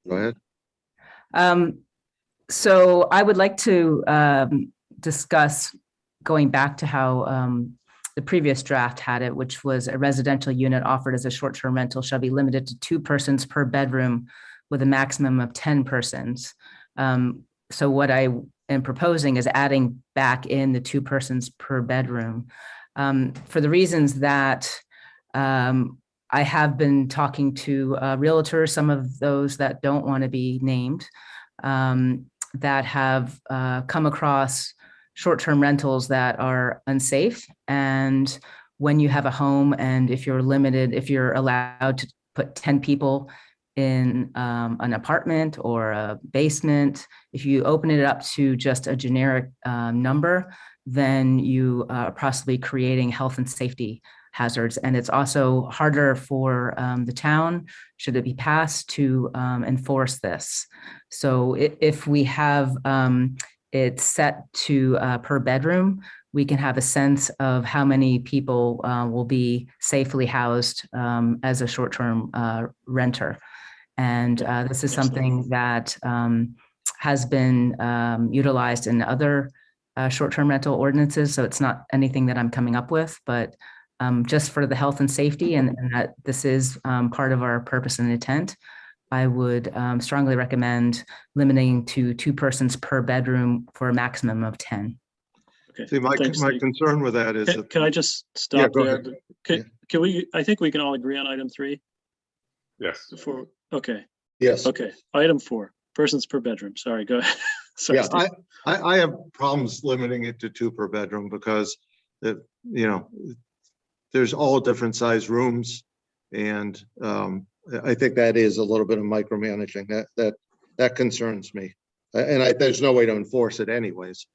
Go ahead. So I would like to discuss going back to how the previous draft had it, which was a residential unit offered as a short-term rental shall be limited to 2 persons per bedroom with a maximum of 10 persons. So what I am proposing is adding back in the 2 persons per bedroom, for the reasons that I have been talking to realtors, some of those that don't want to be named, that have come across short-term rentals that are unsafe. And when you have a home, and if you're limited, if you're allowed to put 10 people in an apartment or a basement, if you open it up to just a generic number, then you are possibly creating health and safety hazards. And it's also harder for the town, should it be passed, to enforce this. So if we have it set to per bedroom, we can have a sense of how many people will be safely housed as a short-term renter. And this is something that has been utilized in other short-term rental ordinances. So it's not anything that I'm coming up with, but just for the health and safety, and that this is part of our purpose and intent, I would strongly recommend limiting to 2 persons per bedroom for a maximum of 10. Okay. See, my Thanks, Steve. concern with that is, Can I just Yeah, stop go there? ahead. Can we, I think we can all agree on item 3 Yes. okay, yes. okay. Item 4, persons per bedroom. Sorry, go ahead. Sorry, Yeah, Steve. I have problems limiting it to 2 per bedroom because there's all different size rooms. And I think that is a little bit of micromanaging that concerns me. And there's no way to enforce it anyways.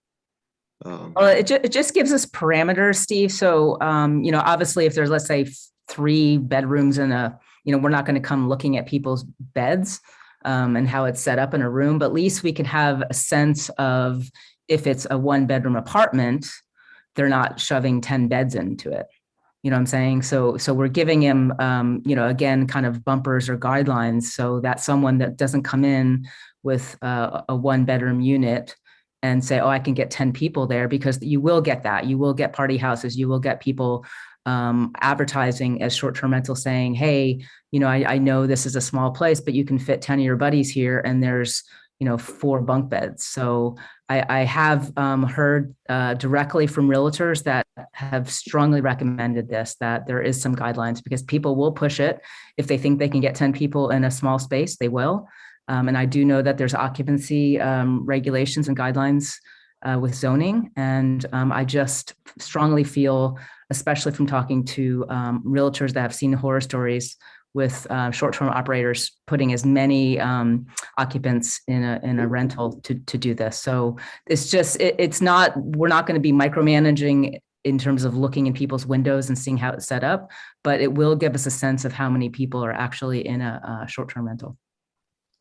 Well, it just gives us parameters, Steve. So, obviously if there's, let's say 3 bedrooms in we're not going to come looking at people's beds and how it's set up in a room, but at least we can have a sense of, if it's a 1-bedroom apartment, they're not shoving 10 beds into it. You know what I'm saying? So we're giving him, again, kind of bumpers or guidelines, so that someone that doesn't come in with a 1-bedroom unit and say, oh, I can get 10 people there, because you will get that. You will get party houses. You will get people advertising as short-term rental saying, hey, I know this is a small place, but you can fit 10 of your buddies here, and there's 4 bunk beds. So I have heard directly from realtors that have strongly recommended this, that there is some guidelines, because people will push it. If they think they can get 10 people in a small space, they will. And I do know that there's occupancy regulations and guidelines with zoning. And I just strongly feel, especially from talking to realtors that have seen horror stories with short-term operators putting as many occupants in a rental to do this. So it's just, we're not going to be micromanaging in terms of looking in people's windows and seeing how it's set up, but it will give us a sense of how many people are actually in a short-term rental.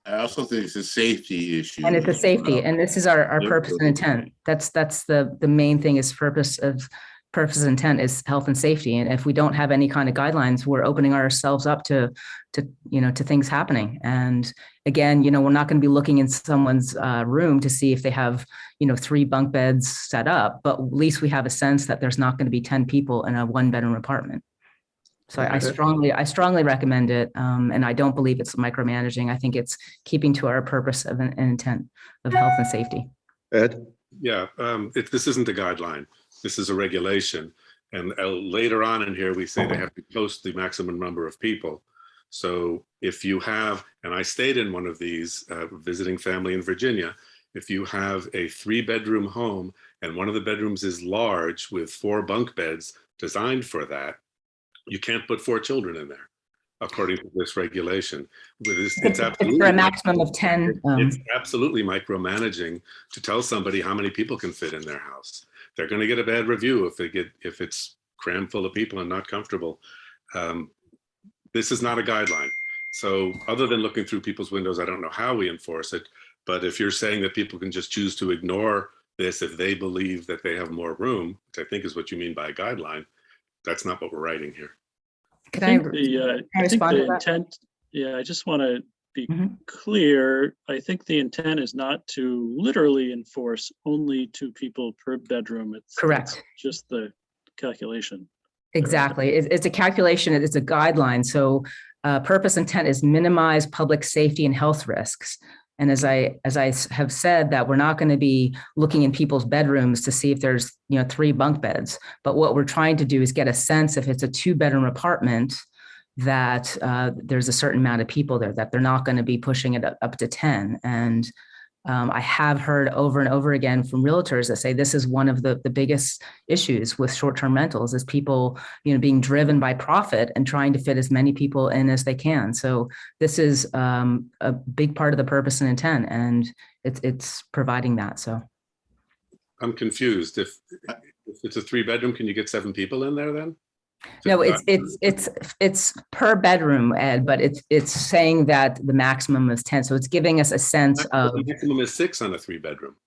I also think it's a safety issue. And it's a safety, and this is our purpose and intent. That's the main thing, is purpose and intent is health and safety. And if we don't have any kind of guidelines, we're opening ourselves up to things happening. And again, we're not going to be looking in someone's room to see if they have, 3 bunk beds set up, but at least we have a sense that there's not going to be 10 people in a 1-bedroom apartment. So I strongly recommend it. And I don't believe it's micromanaging. I think it's keeping to our purpose of an intent of health and safety. Ed? Yeah, this isn't a guideline. This is a regulation. And later on in here, we say they have to post the maximum number of people. So if you have, and I stayed in one of these visiting family in Virginia, if you have a 3-bedroom home and one of the bedrooms is large with 4 bunk beds designed for that, you can't put 4 children in there, according to this regulation. It's absolutely for a maximum of 10. It's absolutely micromanaging to tell somebody how many people can fit in their house. They're going to get a bad review if it's crammed full of people and not comfortable. This is not a guideline. So other than looking through people's windows, I don't know how we enforce it. But if you're saying that people can just choose to ignore this if they believe that they have more room, which I think is what you mean by a guideline, that's not what we're writing here. I think the intent, I just want to be clear. I think the intent is not to literally enforce only 2 people per bedroom. It's correct. It's just the calculation. Exactly. It's a calculation. It's a guideline. So purpose intent is minimize public safety and health risks. And as I have said, that we're not going to be looking in people's bedrooms to see if there's 3 bunk beds, but what we're trying to do is get a sense if it's a 2-bedroom apartment that there's a certain amount of people there, that they're not going to be pushing it up to 10. And I have heard over and over again from realtors that say this is one of the biggest issues with short-term rentals is people, being driven by profit and trying to fit as many people in as they can. So this is a big part of the purpose and intent, and it's providing that. So I'm confused. If it's a 3-bedroom, can you get 7 people in there then? No, it's per bedroom, Ed, but it's saying that the maximum is 10. So it's giving us a sense of. The maximum is 6 on a 3-bedroom.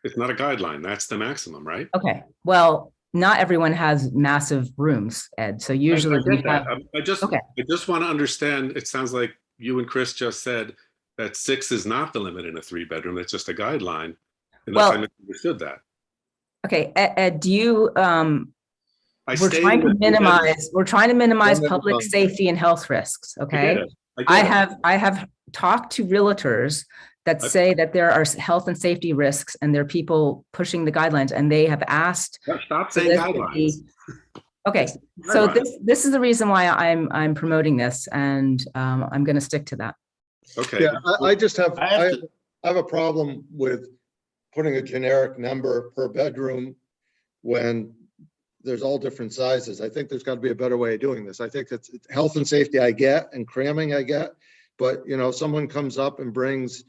It's not a guideline. That's the maximum, right? Okay. Well, not everyone has massive rooms, Ed. So usually I just want to understand. It sounds like you and Chris just said that 6 is not the limit in a 3-bedroom. It's just a guideline. Unless I misunderstood that. Okay, Ed, do you? We're trying to minimize public safety and health risks. Okay. I have talked to realtors that say that there are health and safety risks and there are people pushing the guidelines, and they have asked. Stop saying guidelines. Okay. So this is the reason why I'm promoting this, and I'm going to stick to that. Okay. Yeah, I have a problem with putting a generic number per bedroom when there's all different sizes. I think there's got to be a better way of doing this. I think it's health and safety I get, and cramming I get, but someone comes up and brings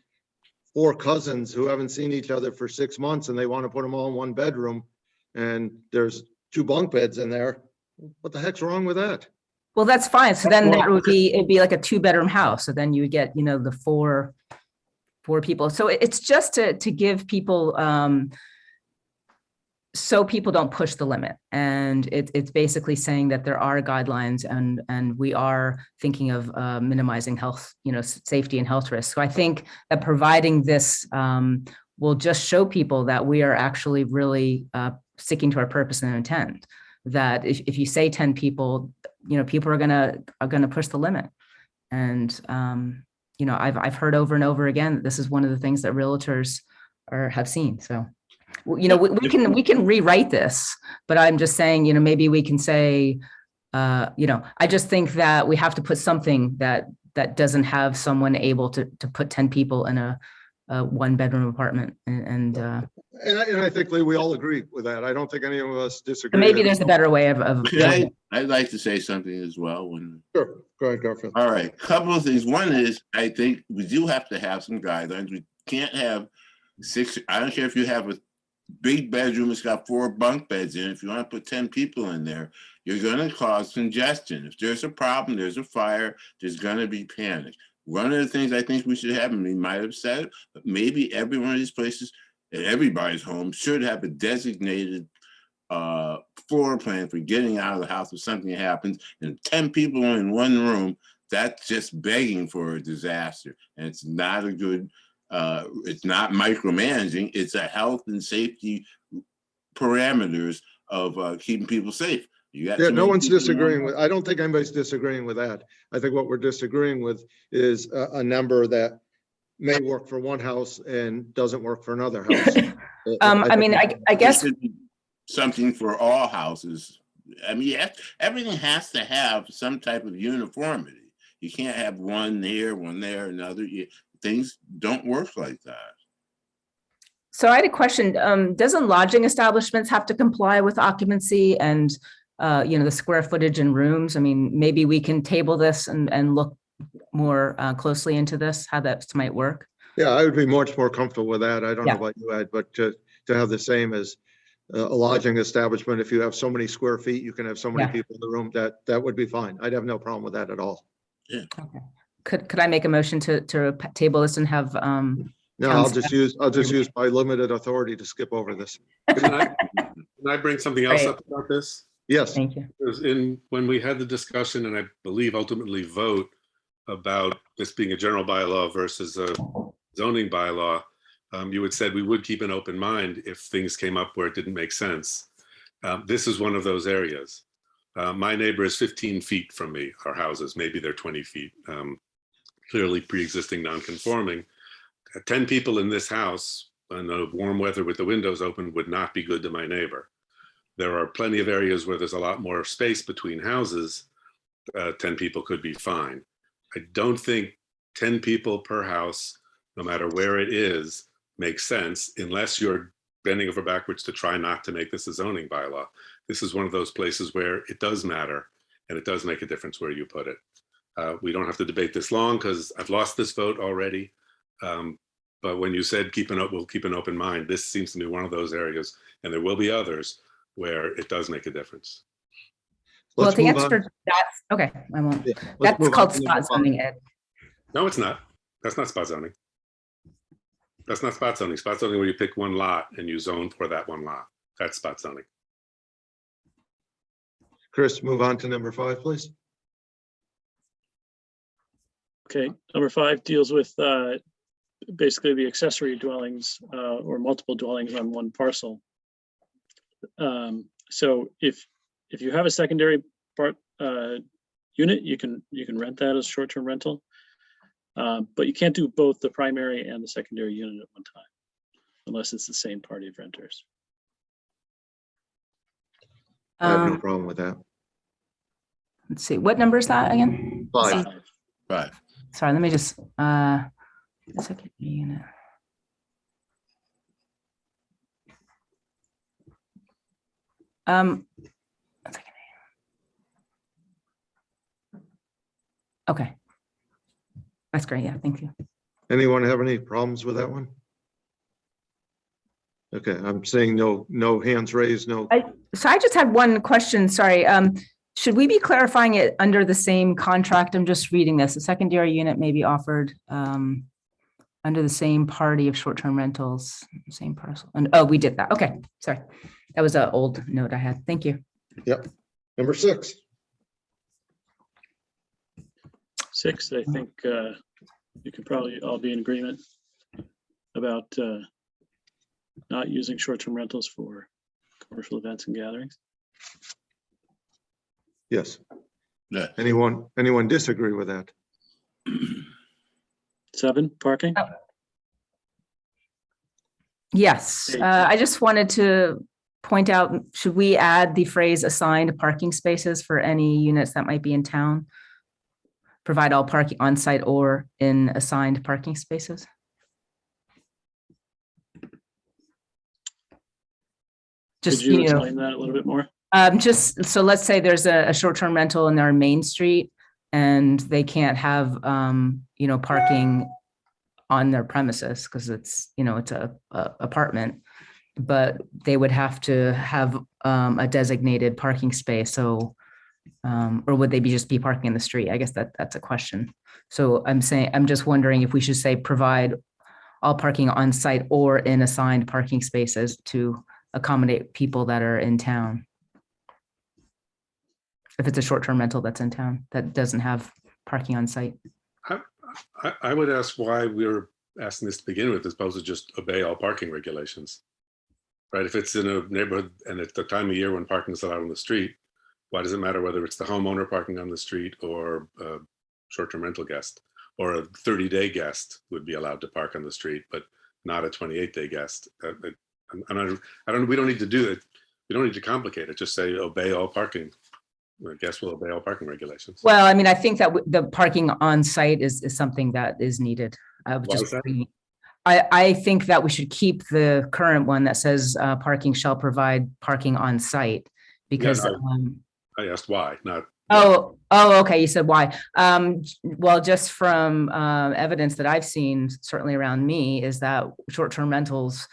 4 cousins who haven't seen each other for 6 months and they want to put them all in 1 bedroom and there's 2 bunk beds in there. What the heck's wrong with that? Well, that's fine. So then it'd be like a 2-bedroom house. So then you would get, the 4 people. So it's just to give people, so people don't push the limit. And it's basically saying that there are guidelines and we are thinking of minimizing health, safety and health risks. So I think that providing this will just show people that we are actually really sticking to our purpose and intent. That if you say 10 people, people are gonna push the limit. And I've heard over and over again that this is one of the things that realtors have seen. So. We can rewrite this, but I'm just saying, maybe we can say, I just think that we have to put something that doesn't have someone able to put 10 people in a 1-bedroom apartment. And I think we all agree with that. I don't think any of us disagree. Maybe there's a better way of. I'd like to say something as well. Sure. Go ahead, Garfield. All right. Couple of things. One is, I think we do have to have some guidelines. We can't have 6. I don't care if you have a big bedroom, it's got 4 bunk beds in. If you want to put 10 people in there, you're going to cause congestion. If there's a problem, there's a fire, there's going to be panic. One of the things I think we should have, and we might have said, but maybe every one of these places at everybody's home should have a designated floor plan for getting out of the house if something happens. And 10 people in 1 room, that's just begging for a disaster. And it's not a good it's not micromanaging, it's a health and safety parameters of keeping people safe. No one's disagreeing with, I don't think anybody's disagreeing with that. I think what we're disagreeing with is a number that may work for one house and doesn't work for another house. I guess something for all houses. I mean, everything has to have some type of uniformity. You can't have one here, one there, another. Things don't work like that. So I had a question. Doesn't lodging establishments have to comply with occupancy and, the square footage in rooms? I mean, maybe we can table this and look more closely into this, how that might work. Yeah, I would be much more comfortable with that. I don't know about you, Ed, but to have the same as a lodging establishment, if you have so many square feet, you can have so many people in the room, that would be fine. I'd have no problem with that at all. Yeah. Okay. Could I make a motion to table this and have? No, I'll just use my limited authority to skip over this. Can I bring something else up about this? Yes. Thank you. When we had the discussion, and I believe ultimately vote about this being a general bylaw versus a zoning bylaw, you had said we would keep an open mind if things came up where it didn't make sense. This is one of those areas. My neighbor is 15 feet from me, our houses, maybe they're 20 feet, clearly pre-existing non-conforming. 10 people in this house in the warm weather with the windows open would not be good to my neighbor. There are plenty of areas where there's a lot more space between houses. 10 people could be fine. I don't think 10 people per house, no matter where it is, makes sense unless you're bending over backwards to try not to make this a zoning bylaw. This is one of those places where it does matter and it does make a difference where you put it. We don't have to debate this long because I've lost this vote already. But when you said we'll keep an open mind, this seems to be one of those areas, and there will be others where it does make a difference. Well, Let's to move answer on. that's okay. I won't. Yeah, let's That's move on called to spot number five. zoning, Ed. No, it's not. That's not spot zoning. That's not spot zoning. Spot zoning where you pick one lot and you zone for that one lot. That's spot zoning. Chris, move on to number 5, please. Okay, number 5 deals with basically the accessory dwellings or multiple dwellings on one parcel. So if you have a secondary unit, you can rent that as short-term rental, but you can't do both the primary and the secondary unit at one time, unless it's the same party of renters. I have no problem with that. Let's see, what number is that again? 5. 5. Sorry, let me just second unit. One second. Okay. That's great. Yeah, thank you. Anyone have any problems with that one? Okay, I'm saying no hands raised, no. So I just had one question, sorry. Should we be clarifying it under the same contract? I'm just reading this. A secondary unit may be offered under the same party of short-term rentals, same parcel. And oh, we did that. Okay, sorry. That was an old note I had. Thank you. Yep. Number 6. 6, I think you can probably all be in agreement about not using short-term rentals for commercial events and gatherings. Yes. Yeah. Anyone disagree with that? 7, parking. Yes, I just wanted to point out, should we add the phrase assigned parking spaces for any units that might be in town? Provide all parking on site or in assigned parking spaces? Could you explain that a little bit more? Just so let's say there's a short-term rental in their main street and they can't have, parking on their premises because it's a apartment, but they would have to have a designated parking space. So, or would they just be parking in the street? I guess that's a question. So I'm just wondering if we should say provide all parking on site or in assigned parking spaces to accommodate people that are in town. If it's a short-term rental that's in town that doesn't have parking on site. I would ask why we're asking this to begin with, as opposed to just obey all parking regulations. Right? If it's in a neighborhood and it's the time of year when parking is allowed on the street, why does it matter whether it's the homeowner parking on the street or a short-term rental guest, or a 30-day guest would be allowed to park on the street, but not a 28-day guest? We don't need to do it. We don't need to complicate it. Just say obey all parking. I guess we'll obey all parking regulations. Well, I mean, I think that the parking on site is something that is needed. I think that we should keep the current one that says parking shall provide parking on site because. I asked why, not. Oh, okay. You said why. Well, just from evidence that I've seen, certainly around me, is that short-term rentals,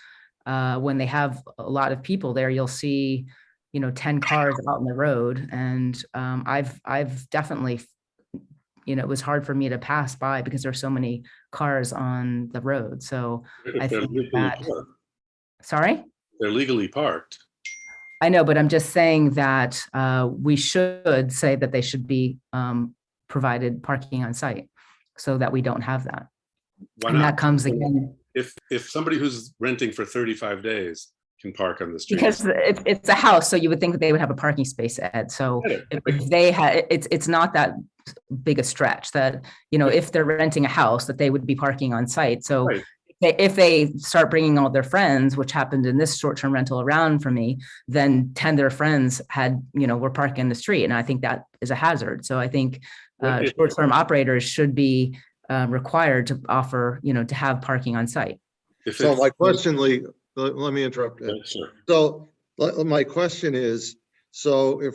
when they have a lot of people there, you'll see 10 cars out on the road. And I've definitely, it was hard for me to pass by because there's so many cars on the road. So I think that, sorry? They're legally parked. I know, but I'm just saying that we should say that they should be provided parking on site so that we don't have that. Why and not? That comes again. If somebody who's renting for 35 days can park on the street. Because it's a house, so you would think that they would have a parking space, Ed. So if they had, it's not that big a stretch that, if they're renting a house, that they would be parking on site. So Right. if they start bringing all their friends, which happened in this short-term rental around for me, then 10 of their friends were parking in the street. And I think that is a hazard. So I think short-term operators should be required to offer, to have parking on site. So my question, Lee, let me interrupt. Sure. So my question is, so if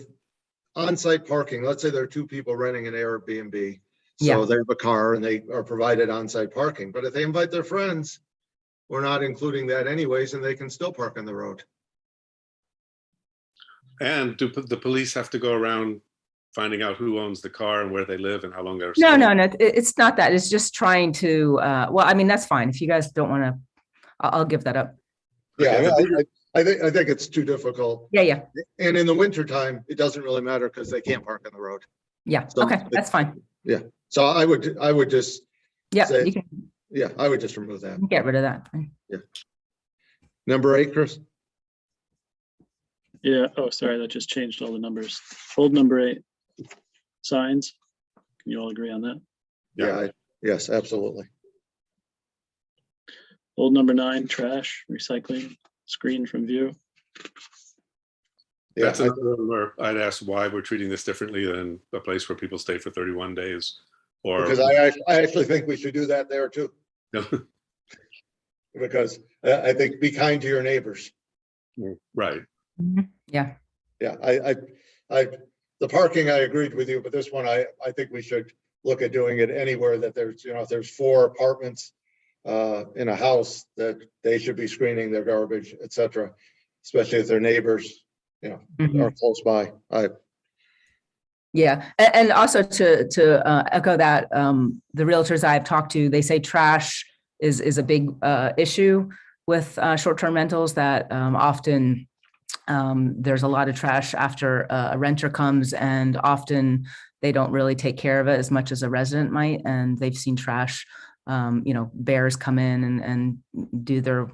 on-site parking, let's say there are two people renting an Airbnb, so they have a car and they are provided on-site parking, but if they invite their friends, we're not including that anyways, and they can still park on the road. And do the police have to go around finding out who owns the car and where they live and how long they're No, staying? it's not that. It's just trying to, well, I mean, that's fine. If you guys don't want to, I'll give that up. Yeah, I think it's too difficult. Yeah. And in the wintertime, it doesn't really matter because they can't park on the road. Yeah, So okay, that's fine. Yeah, so I would just. Yeah, say- you can Yeah, I would just remove that. get rid of that. Yeah. Number 8, Chris? Yeah, oh, sorry, that just changed all the numbers. Old number 8, signs. Can you all agree on that? Yeah, yes, absolutely. Old number 9, trash, recycling, screen from view. Yeah, That's another one where I'd ask why we're treating this differently than a place where people stay for 31 days. Or because I actually think we should do that there too. Because I think be kind to your neighbors. Right. Yeah. Yeah, the parking, I agreed with you, but this one, I think we should look at doing it anywhere that there's, if there's 4 apartments in a house, that they should be screening their garbage, et cetera, especially if their neighbors, are close by. Yeah, and also to echo that, the realtors I've talked to, they say trash is a big issue with short-term rentals, that often there's a lot of trash after a renter comes, and often they don't really take care of it as much as a resident might, and they've seen trash, bears come in and do their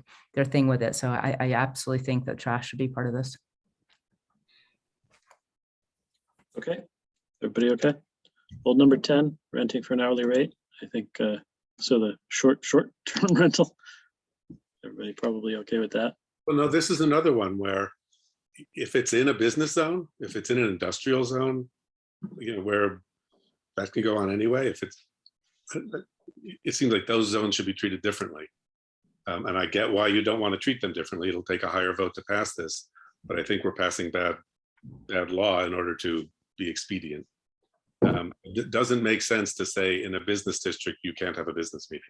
thing with it. So I absolutely think that trash should be part of this. Okay, everybody okay? Old number 10, renting for an hourly rate. I think, so the short-term rental. Everybody probably okay with that? Well, no, this is another one where if it's in a business zone, if it's in an industrial zone, where that can go on anyway, it seems like those zones should be treated differently. And I get why you don't want to treat them differently. It'll take a higher vote to pass this, but I think we're passing bad law in order to be expedient. It doesn't make sense to say in a business district, you can't have a business meeting.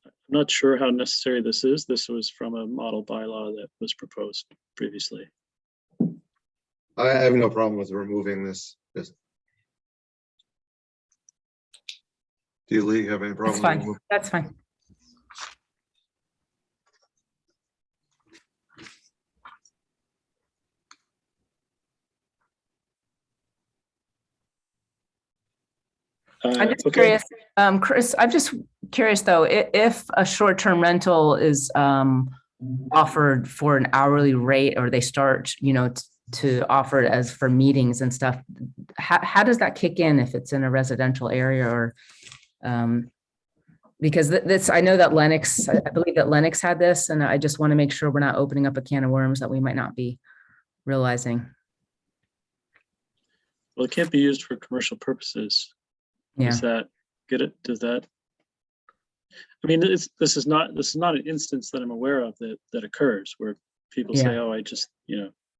I'm not sure how necessary this is. This was from a model bylaw that was proposed previously. I have no problem with removing this. Do you, Lee, have any problem? That's fine. That's fine. I'm just curious, Chris, I'm just curious though, if a short-term rental is offered for an hourly rate, or they start, to offer it as for meetings and stuff, how does that kick in if it's in a residential area? Or because this, I know that Lennox, I believe that Lennox had this, and I just want to make sure we're not opening up a can of worms that we might not be realizing. Well, it can't be used for commercial purposes. Yeah. Does that get it? Does that? I mean, this is not an instance that I'm aware of that occurs where people say, "Oh, I just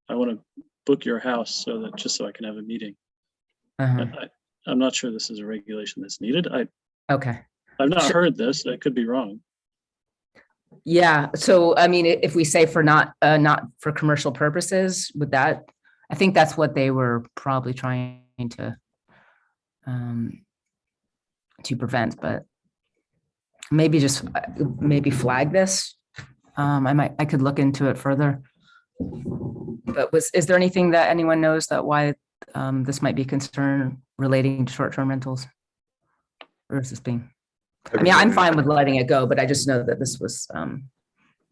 I want to book your house just so I can have a meeting." I'm not sure this is a regulation that's needed. Okay. I've not heard this. I could be wrong. Yeah. So I mean, if we say for not for commercial purposes, would that? I think that's what they were probably trying to prevent, but maybe flag this. I could look into it further. But is there anything that anyone knows that why this might be a concern relating to short-term rentals? Or is this being? I mean, I'm fine with letting it go, but I just know that this was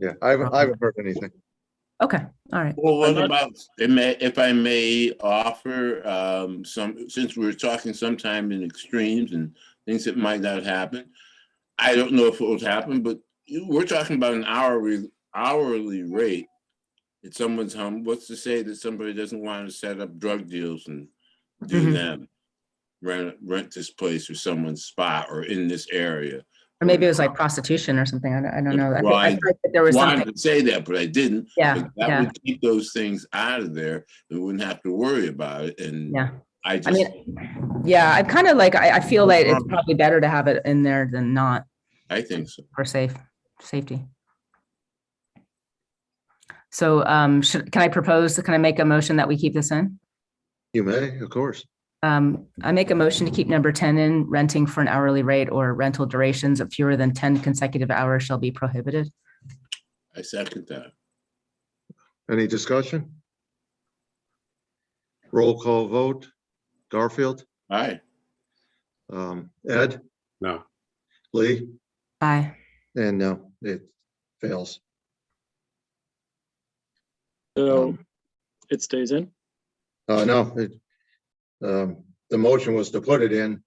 Yeah, I haven't heard anything. Okay, all right. Well, I'm what not- about, if I may offer, since we're talking sometime in extremes and things that might not happen, I don't know if it would happen, but we're talking about an hourly rate at someone's home. What's to say that somebody doesn't want to set up drug deals and do Mhm. them, rent this place or someone's spot or in this area? Or maybe it was like prostitution or something. I don't know. I Well, feel like that there was wanted something. to say that, but I didn't. Yeah, But that yeah. would keep those things out of there. We wouldn't have to worry about it. And Yeah. I I just, mean, yeah, I'm kind of like, I feel like it's probably better to have it in there than not I think so. for safety. So can I make a motion that we keep this in? You may, of course. I make a motion to keep number 10 in, renting for an hourly rate or rental durations of fewer than 10 consecutive hours shall be prohibited. I second that. Any discussion? Roll call vote. Garfield, Aye. Ed, No. Lee, Aye. and no, it fails. So it stays in? No, the motion was to put it in,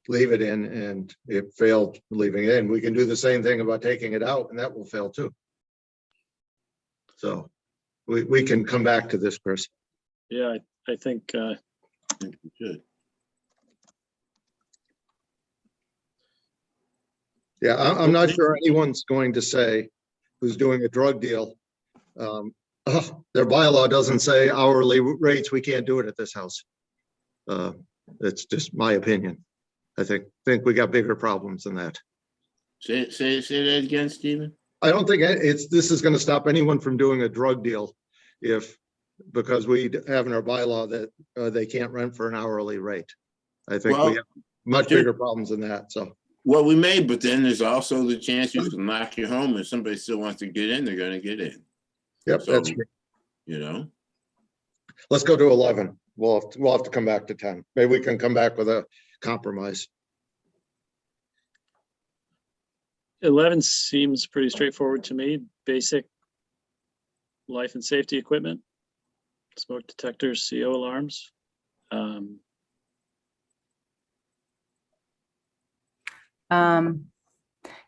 leave it in, and it failed leaving it in. We can do the same thing about taking it out, and that will fail too. So we can come back to this, Chris. Yeah, I think We should. Yeah, I'm not sure anyone's going to say who's doing a drug deal. Oh, their bylaw doesn't say hourly rates. We can't do it at this house. It's just my opinion. I think we got bigger problems than that. Say that again, Stephen. I don't think this is going to stop anyone from doing a drug deal because we have in our bylaw that they can't rent for an hourly rate. I think we have much bigger problems than that. So. Well, we may, but then there's also the chance you can lock your home. If somebody still wants to get in, they're going to get in. Yep, So, that's true. You know, Let's go to 11. We'll have to come back to 10. Maybe we can come back with a compromise. 11 seems pretty straightforward to me. Basic life and safety equipment, smoke detectors, CO alarms.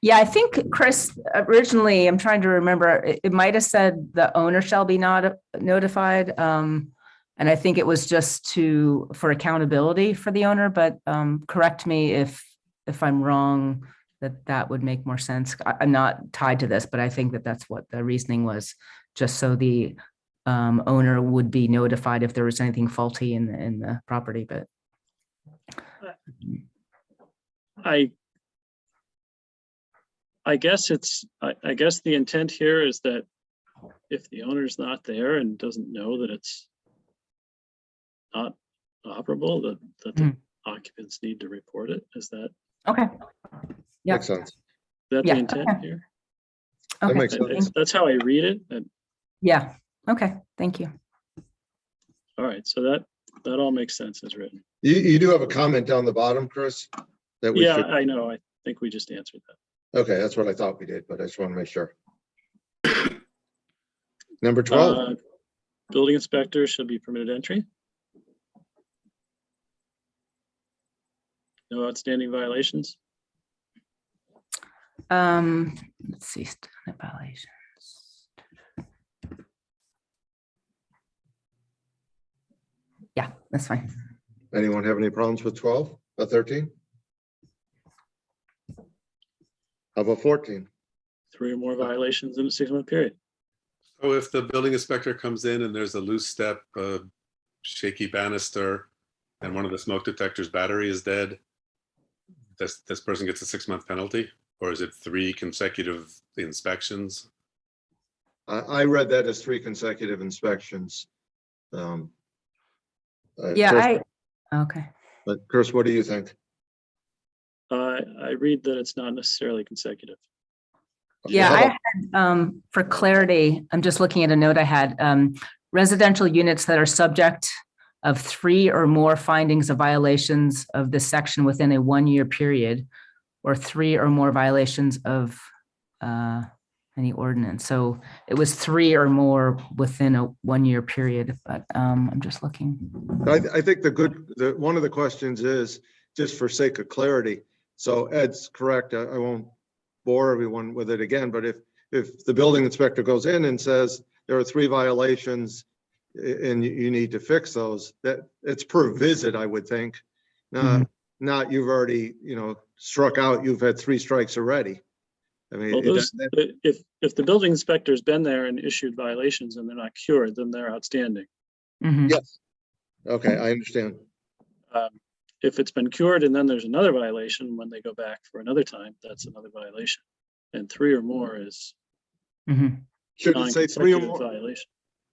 Yeah, I think Chris, originally, I'm trying to remember, it might have said the owner shall be not notified. And I think it was just for accountability for the owner, but correct me if I'm wrong, that would make more sense. I'm not tied to this, but I think that's what the reasoning was, just so the owner would be notified if there was anything faulty in the property, but. I guess I guess the intent here is that if the owner's not there and doesn't know that it's not operable, that the occupants need to report it. Is that okay? Yeah, makes sense. Is that Yeah, the intent okay. here? That Okay. makes sense. That's how I read it. Yeah, okay, thank you. All right, so that all makes sense as written. You do have a comment down the bottom, Chris? That we Yeah, should. I know. I think we just answered that. Okay, that's what I thought we did, but I just want to make sure. Number 12. Building inspector shall be permitted entry. No outstanding violations. Let's see, standard violations. Yeah, that's fine. Anyone have any problems with 12 or 13? How about 14? 3 or more violations in a 6-month period. So if the building inspector comes in and there's a loose step, a shaky banister, and one of the smoke detectors battery is dead, this person gets a 6-month penalty? Or is it 3 consecutive inspections? I read that as 3 consecutive inspections. Yeah, okay. But Chris, what do you think? I read that it's not necessarily consecutive. Yeah, How I about- had, for clarity, I'm just looking at a note I had, residential units that are subject of 3 or more findings of violations of this section within a 1-year period, or 3 or more violations of any ordinance. So it was 3 or more within a 1-year period, but I'm just looking. I think one of the questions is, just for sake of clarity, so Ed's correct, I won't bore everyone with it again, but if the building inspector goes in and says there are 3 violations and you need to fix those, that it's per visit, I would think. Not you've already, struck out, you've had 3 strikes already. I mean, Well, if the building inspector's been there and issued violations and they're not cured, then they're outstanding. yes. Okay, I understand. If it's been cured and then there's another violation, when they go back for another time, that's another violation. And 3 or more is Should it say 3 or non-consecutive more? violation.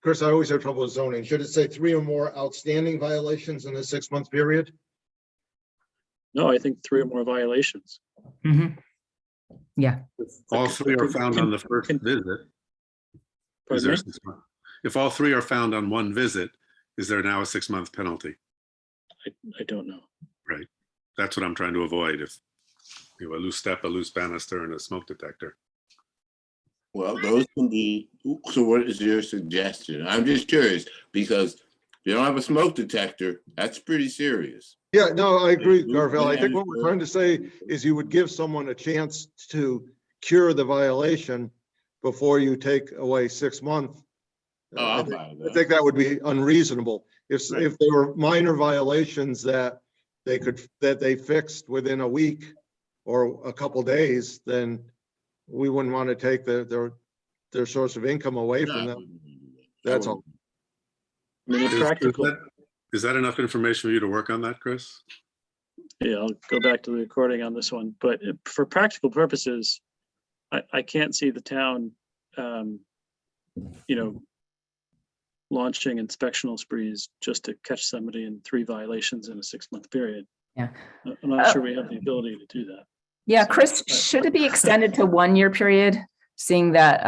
Chris, I always have trouble with zoning. Should it say 3 or more outstanding violations in a 6-month period? No, I think 3 or more violations. Yeah. All 3 are found on the first visit. Is there 6 months? If all 3 are found on one visit, is there now a 6-month penalty? I don't know. Right. That's what I'm trying to avoid. If a loose step, a loose banister, and a smoke detector. Well, those can be, so what is your suggestion? I'm just curious, because if you don't have a smoke detector, that's pretty serious. Yeah, no, I agree, Garfield. I think what we're trying to say is you would give someone a chance to cure the violation before you take away 6 months. I think that would be unreasonable. If there were minor violations that they fixed within a week or a couple days, then we wouldn't want to take their source of income away from them. That's all. Is that enough information for you to work on that, Chris? Yeah, I'll go back to the recording on this one, but for practical purposes, I can't see the town, launching inspectional sprees just to catch somebody in 3 violations in a 6-month period. Yeah. I'm not sure we have the ability to do that. Yeah, Chris, should it be extended to 1-year period, seeing that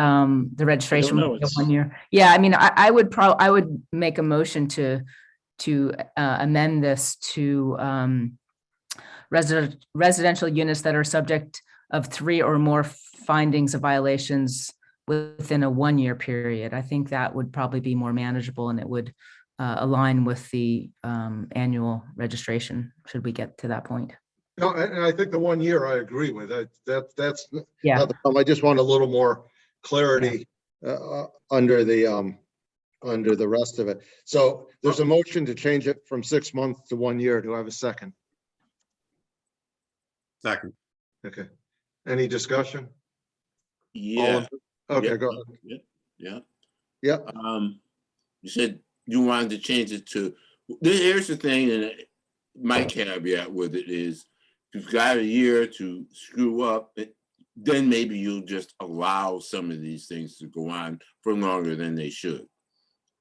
the registration will be 1 year? Yeah, I mean, I would make a motion to amend this to residential units that are subject of 3 or more findings of violations within a 1-year period. I think that would probably be more manageable, and it would align with the annual registration, should we get to that point. No, and I think the 1 year I agree with. That's Yeah. not the problem. I just want a little more clarity under the rest of it. So there's a motion to change it from 6 months to 1 year. Do I have a second? Second. Okay. Any discussion? Yeah. Okay, go ahead. Yeah. Yeah. You said you wanted to change it to, here's the thing, and my caveat with it is, if you've got a year to screw up, then maybe you'll just allow some of these things to go on for longer than they should.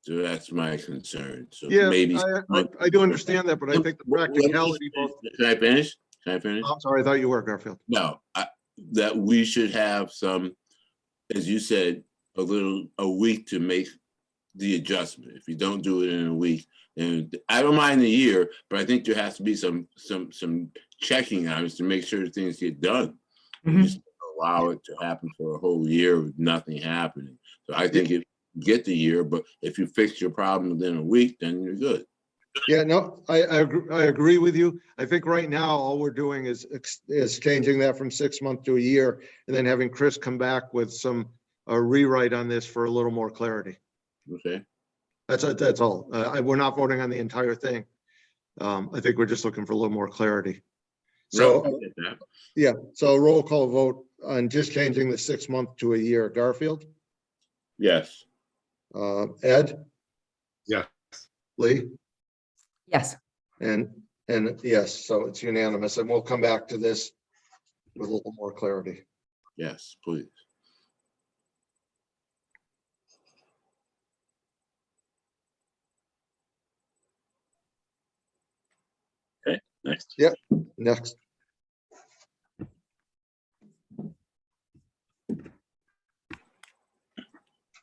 So that's my concern. So Yeah, maybe I do understand that, but I think the practicality. Can I finish? Can I finish? I'm sorry, I thought you were, Garfield. No, that we should have some, as you said, a week to make the adjustment. If you don't do it in a week, and I don't mind the year, but I think there has to be some checking items to make sure things get done. You just allow it to happen for a whole year with nothing happening. So I think if you get the year, but if you fix your problem within a week, then you're good. Yeah, no, I agree with you. I think right now all we're doing is changing that from 6 months to a year, and then having Chris come back with a rewrite on this for a little more clarity. Okay. That's all. We're not voting on the entire thing. I think we're just looking for a little more clarity. So, yeah, so roll call vote on just changing the 6 month to a year. Garfield? Yes. Ed? Yes. Lee? Yes. And yes, so it's unanimous, and we'll come back to this with a little more clarity. Yes, please. Okay, next. Yep, next.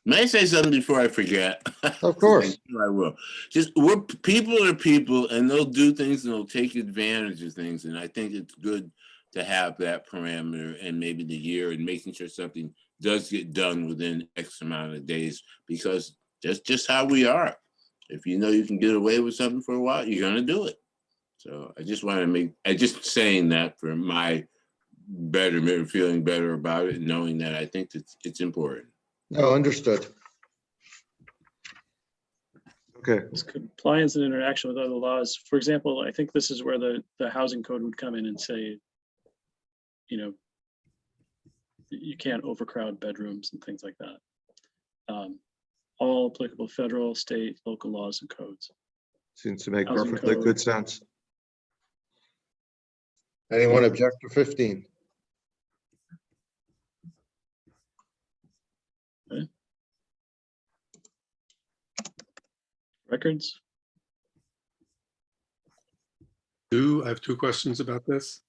May I say something before I forget? Of course. I will. We're people are people, and they'll do things and they'll take advantage of things. And I think it's good to have that parameter and maybe the year and making sure something does get done within X amount of days, because that's just how we are. If you know you can get away with something for a while, you're gonna do it. So I just want to I just saying that for my better, feeling better about it, and knowing that I think that it's important. No, understood. Okay. It's compliance and interaction with other laws. For example, I think this is where the housing code would come in and say, you know, you can't overcrowd bedrooms and things like that. All applicable federal, state, local laws and codes. Seems to make Housing perfectly code. good sense. Anyone object to 15? Okay. Records. I have two questions about this.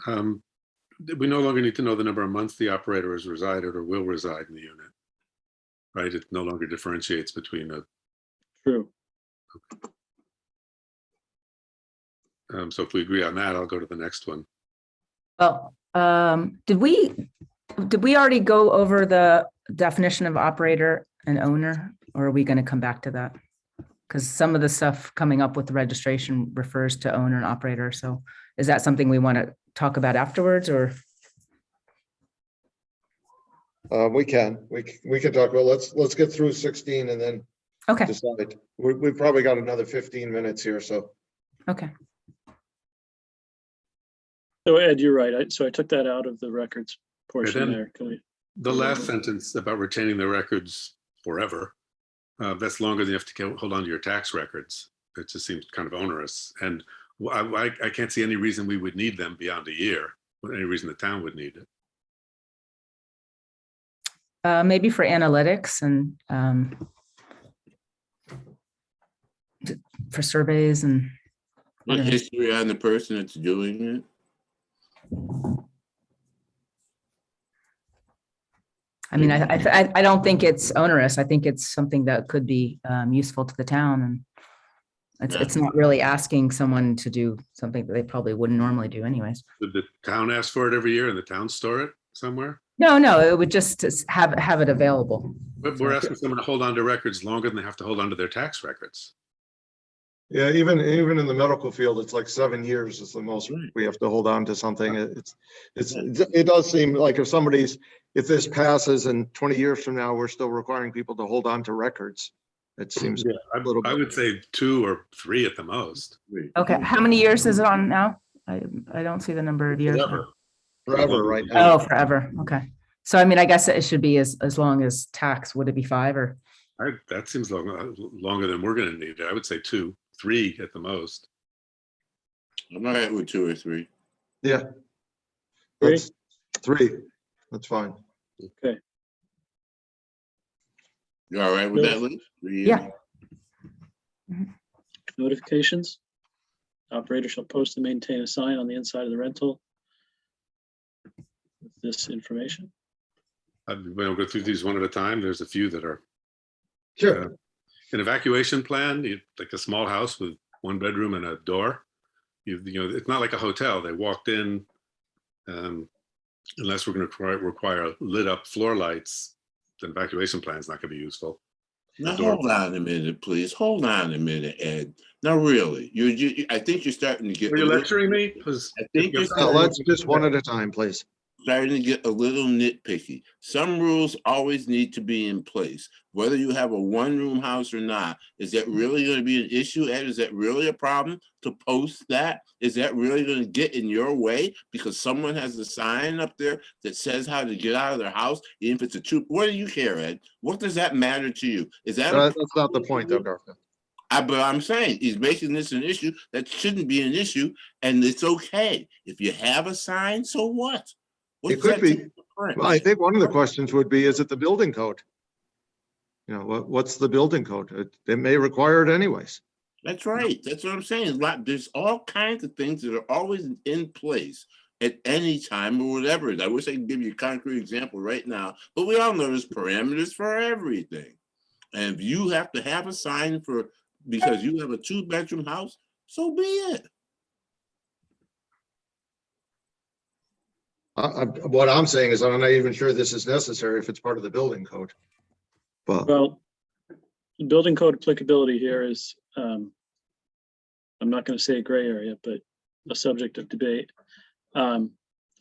We no longer need to know the number of months the operator has resided or will reside in the unit, right? It no longer differentiates between a. True. So if we agree on that, I'll go to the next one. Well, did we already go over the definition of operator and owner, or are we going to come back to that? Because some of the stuff coming up with the registration refers to owner and operator. So is that something we want to talk about afterwards, or? We can talk about, let's get through 16 and then Okay. decide. We've probably got another 15 minutes here, so. Okay. So Ed, you're right. So I took that out of the records portion then there. Can we? The last sentence about retaining the records forever, that's longer than you have to hold on to your tax records. It just seems kind of onerous. And I can't see any reason we would need them beyond a year, or any reason the town would need it. Maybe for analytics and for surveys and. What history on the person that's doing it? I mean, I don't think it's onerous. I think it's something that could be useful to the town, and it's not really asking someone to do something that they probably wouldn't normally do anyways. Would the town ask for it every year and the town store it somewhere? No, it would just have it available. But we're asking someone to hold on to records longer than they have to hold on to their tax records. Yeah, even in the medical field, it's like 7 years is the most we have to hold on to something. It does seem like if this passes and 20 years from now, we're still requiring people to hold on to records. It seems a little bit. I would say 2 or 3 at the most. Okay, how many years is it on now? I don't see the number of years. Forever right now. Oh, forever. Okay. So I mean, I guess it should be as long as tax. Would it be 5 or? That seems longer than we're going to need. I would say 2, 3 at the most. I'm all right with 2 or 3. Yeah. That's 3. That's fine. Okay. You all right with that, Lee? Yeah. Notifications. Operator shall post and maintain a sign on the inside of the rental with this information. We'll go through these one at a time. There's a few that are. Sure. An evacuation plan, like a small house with 1 bedroom and a door. You know, it's not like a hotel. They walked in, unless we're going to require lit up floor lights, the evacuation plan is not going to be useful. Now, hold on a minute, please. Hold on a minute, Ed. Now, really, I think you're starting to get. Are you lecturing me? I think let's just one at a time, please. Starting to get a little nitpicky. Some rules always need to be in place, whether you have a 1-room house or not. Is that really going to be an issue, Ed? Is that really a problem to post that? Is that really going to get in your way because someone has a sign up there that says how to get out of their house, even if it's a 2? What do you care, Ed? What does that matter to you? Is that that's not the point, though, Garfield? But I'm saying he's making this an issue that shouldn't be an issue, and it's okay if you have a sign. So what? It could be. Well, I think one of the questions would be, is it the building code? You know, what's the building code? It may require it anyways. That's right. That's what I'm saying. There's all kinds of things that are always in place at any time or whatever. I wish I could give you a concrete example right now, but we all know there's parameters for everything. And if you have to have a sign because you have a 2-bedroom house, so be it. What I'm saying is I'm not even sure this is necessary if it's part of the building code. But Well, the building code applicability here is, I'm not going to say a gray area, but a subject of debate.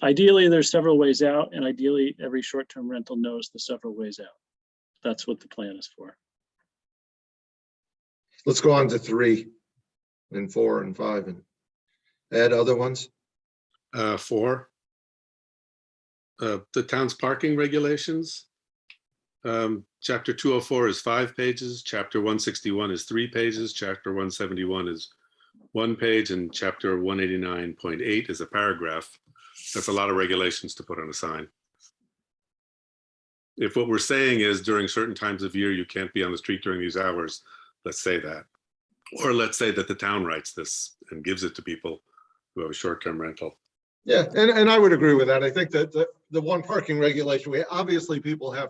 Ideally, there's several ways out, and ideally, every short-term rental knows the several ways out. That's what the plan is for. let's go on to 3 and 4 and 5 and add other ones. 4. The town's parking regulations. Chapter 204 is 5 pages. Chapter 161 is 3 pages. Chapter 171 is 1 page, and chapter 189.8 is a paragraph. That's a lot of regulations to put on a sign. If what we're saying is during certain times of year, you can't be on the street during these hours, let's say that. Or let's say that the town writes this and gives it to people who have a short-term rental. Yeah, and I would agree with that. I think that the one parking regulation, obviously people have,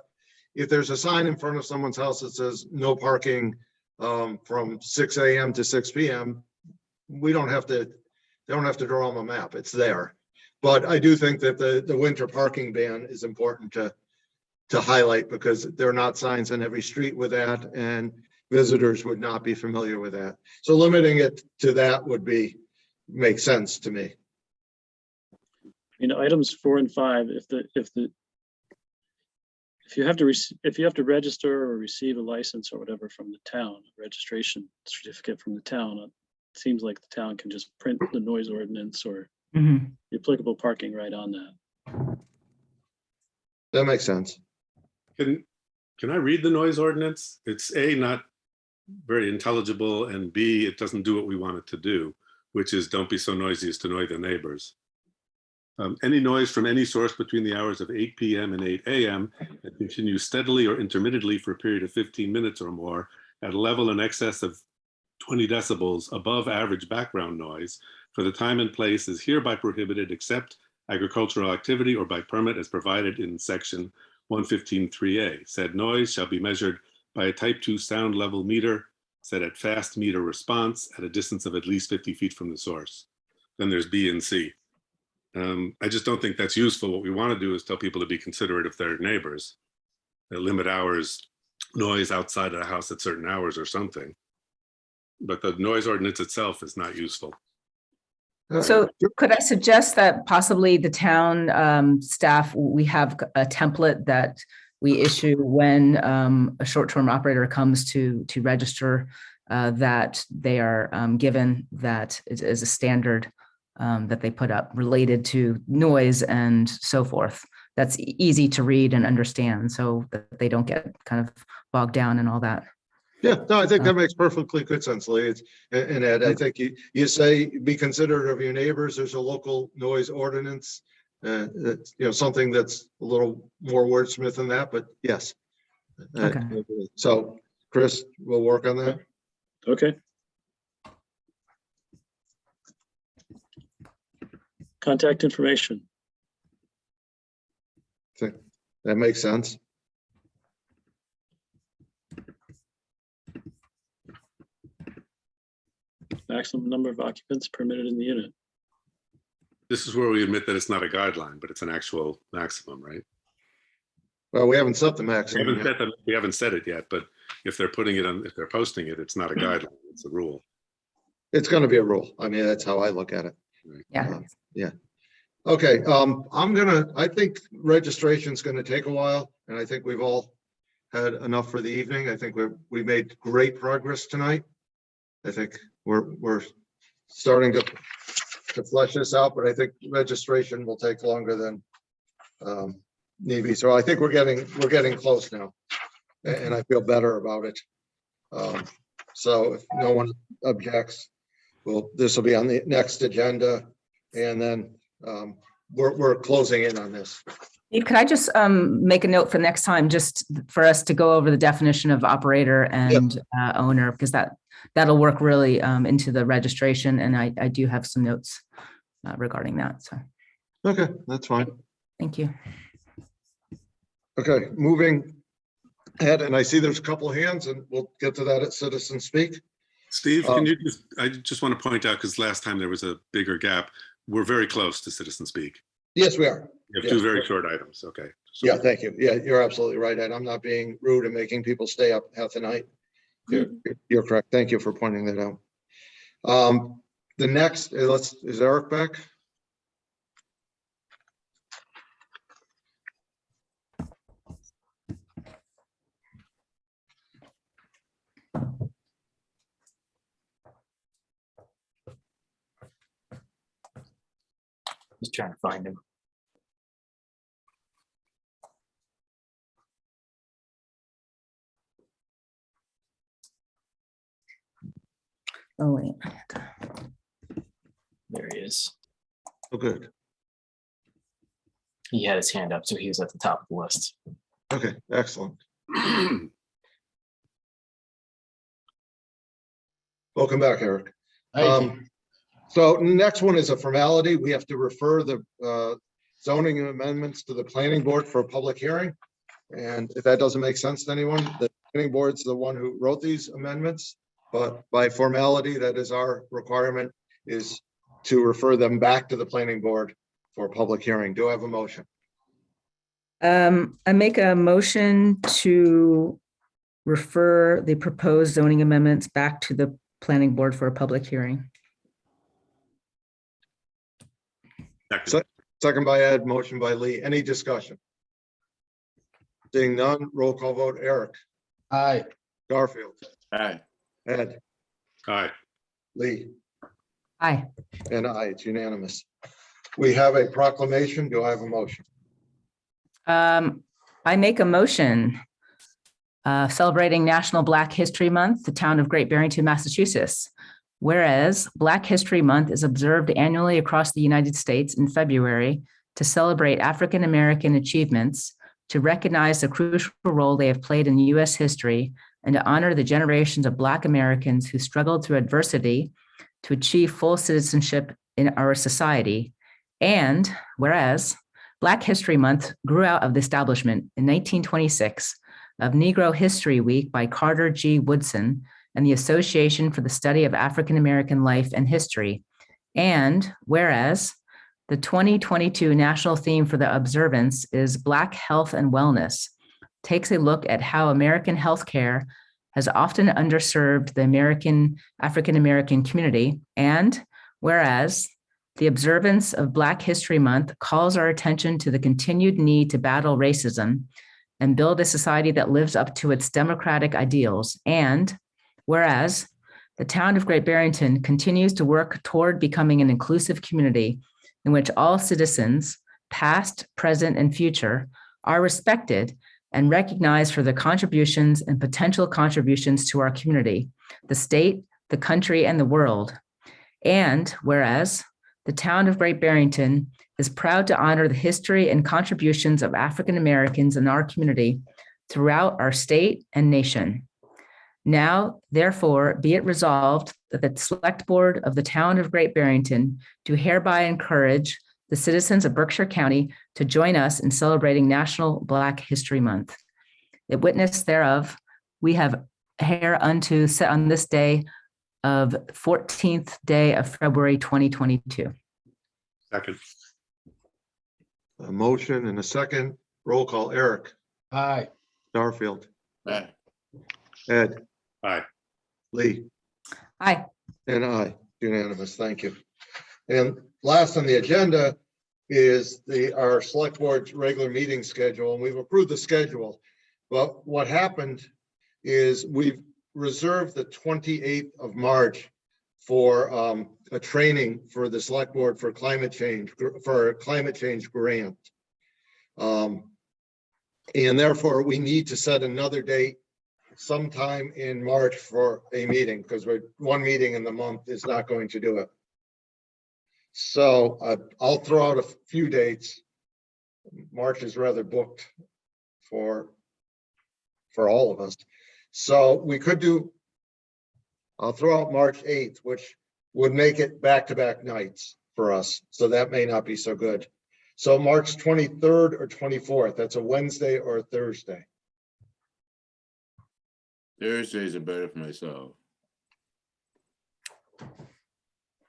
if there's a sign in front of someone's house that says no parking from 6 a.m. to 6 p.m., they don't have to draw them a map. It's there. But I do think that the winter parking ban is important to highlight, because there are not signs on every street with that, and visitors would not be familiar with that. So limiting it to that would make sense to me. Items 4 and 5, if you have to register or receive a license or whatever from the town, a registration certificate from the town, it seems like the town can just print the noise ordinance or the applicable parking right on that. That makes sense. Can I read the noise ordinance? It's A, not very intelligible, and B, it doesn't do what we want it to do, which is don't be so noisy as to annoy the neighbors. Any noise from any source between the hours of 8 p.m. and 8 a.m. and continues steadily or intermittently for a period of 15 minutes or more at a level in excess of 20 decibels above average background noise for the time and place is hereby prohibited except agricultural activity or by permit as provided in section 115.3a. Said noise shall be measured by a type 2 sound level meter set at fast meter response at a distance of at least 50 feet from the source. Then there's B and C. I just don't think that's useful. What we want to do is tell people to be considerate of their neighbors, limit hours, noise outside of the house at certain hours or something. But the noise ordinance itself is not useful. So could I suggest that possibly the town staff, we have a template that we issue when a short-term operator comes to register, that they are given that it is a standard that they put up related to noise and so forth. That's easy to read and understand, so that they don't get kind of bogged down in all that. Yeah, no, I think that makes perfectly good sense, Lee. And Ed, I think you say be considerate of your neighbors. There's a local noise ordinance. Something that's a little more wordsmith than that, but yes. Okay. So Chris, we'll work on that. Okay. Contact information. I think that makes sense. Maximum number of occupants permitted in the unit. This is where we admit that it's not a guideline, but it's an actual maximum, right? Well, we haven't set the maximum yet. We haven't said it yet, but if they're putting it on, if they're posting it, it's not a guideline, it's a rule. It's going to be a rule. I mean, that's how I look at it. Yeah. Yeah. Okay. I think registration's going to take a while, and I think we've all had enough for the evening. I think we made great progress tonight. I think we're starting to flesh this out, but I think registration will take longer than need be. So I think we're getting close now, and I feel better about it. So if no one objects, this will be on the next agenda, and then we're closing in on this. Could I just make a note for next time, just for us to go over the definition of operator and owner, because that'll work really into the registration, and I do have some notes regarding that. So. Okay, that's fine. Thank you. Okay, moving ahead, and I see there's a couple of hands, and we'll get to that at Citizen Speak. Steve, I just want to point out, because last time there was a bigger gap, we're very close to Citizen Speak. Yes, we are. You have two very short items. Okay. So- Yeah, thank you. Yeah, you're absolutely right, Ed. I'm not being rude and making people stay up half the night. You're correct. Thank you for pointing that out. The next, is Eric back? Just trying to find him. Oh, wait. There he is. Oh, good. He had his hand up, so he was at the top of the list. Okay, excellent. Welcome back, Eric. Thank you. So next one is a formality. We have to refer the zoning amendments to the planning board for a public hearing. And if that doesn't make sense to anyone, the planning board's the one who wrote these amendments. But by formality, that is our requirement, is to refer them back to the planning board for a public hearing. Do I have a motion? I make a motion to refer the proposed zoning amendments back to the planning board for a public hearing. Second by Ed, motion by Lee. Any discussion? Seeing none, roll call vote. Eric. Aye. Garfield. Aye. Ed. Aye. Lee. Aye. And aye, it's unanimous. We have a proclamation. Do I have a motion? I make a motion celebrating National Black History Month, the town of Great Barrington, Massachusetts. Whereas Black History Month is observed annually across the United States in February to celebrate African American achievements, to recognize the crucial role they have played in U.S. history, and to honor the generations of Black Americans who struggled through adversity to achieve full citizenship in our society. And whereas Black History Month grew out of the establishment in 1926 of Negro History Week by Carter G. Woodson and the Association for the Study of African American Life and History. And whereas the 2022 national theme for the observance is Black Health and Wellness, takes a look at how American healthcare has often underserved the African American community. And whereas the observance of Black History Month calls our attention to the continued need to battle racism and build a society that lives up to its democratic ideals. And whereas the town of Great Barrington continues to work toward becoming an inclusive community in which all citizens, past, present, and future, are respected and recognized for their contributions and potential contributions to our community, the state, the country, and the world. And whereas the town of Great Barrington is proud to honor the history and contributions of African Americans in our community throughout our state and nation. Now, therefore, be it resolved that the Select Board of the town of Great Barrington do hereby encourage the citizens of Berkshire County to join us in celebrating National Black History Month. In witness thereof, we have hereunto set on this day of 14th day of February 2022. Second. A motion and a second. Roll call. Eric. Aye. Garfield. Aye. Ed. Aye. Lee. Aye. And aye. Unanimous. Thank you. And last on the agenda is our select board's regular meeting schedule, and we've approved the schedule. But what happened is we've reserved the 28th of March for a training for the select board for climate change, for a climate change grant. And therefore we need to set another date sometime in March for a meeting, because one meeting in the month is not going to do it. So I'll throw out a few dates. March is rather booked for all of us. So we could do, I'll throw out March 8th, which would make it back-to-back nights for us. So that may not be so good. So March 23rd or 24th, that's a Wednesday or a Thursday. Thursdays are better for myself.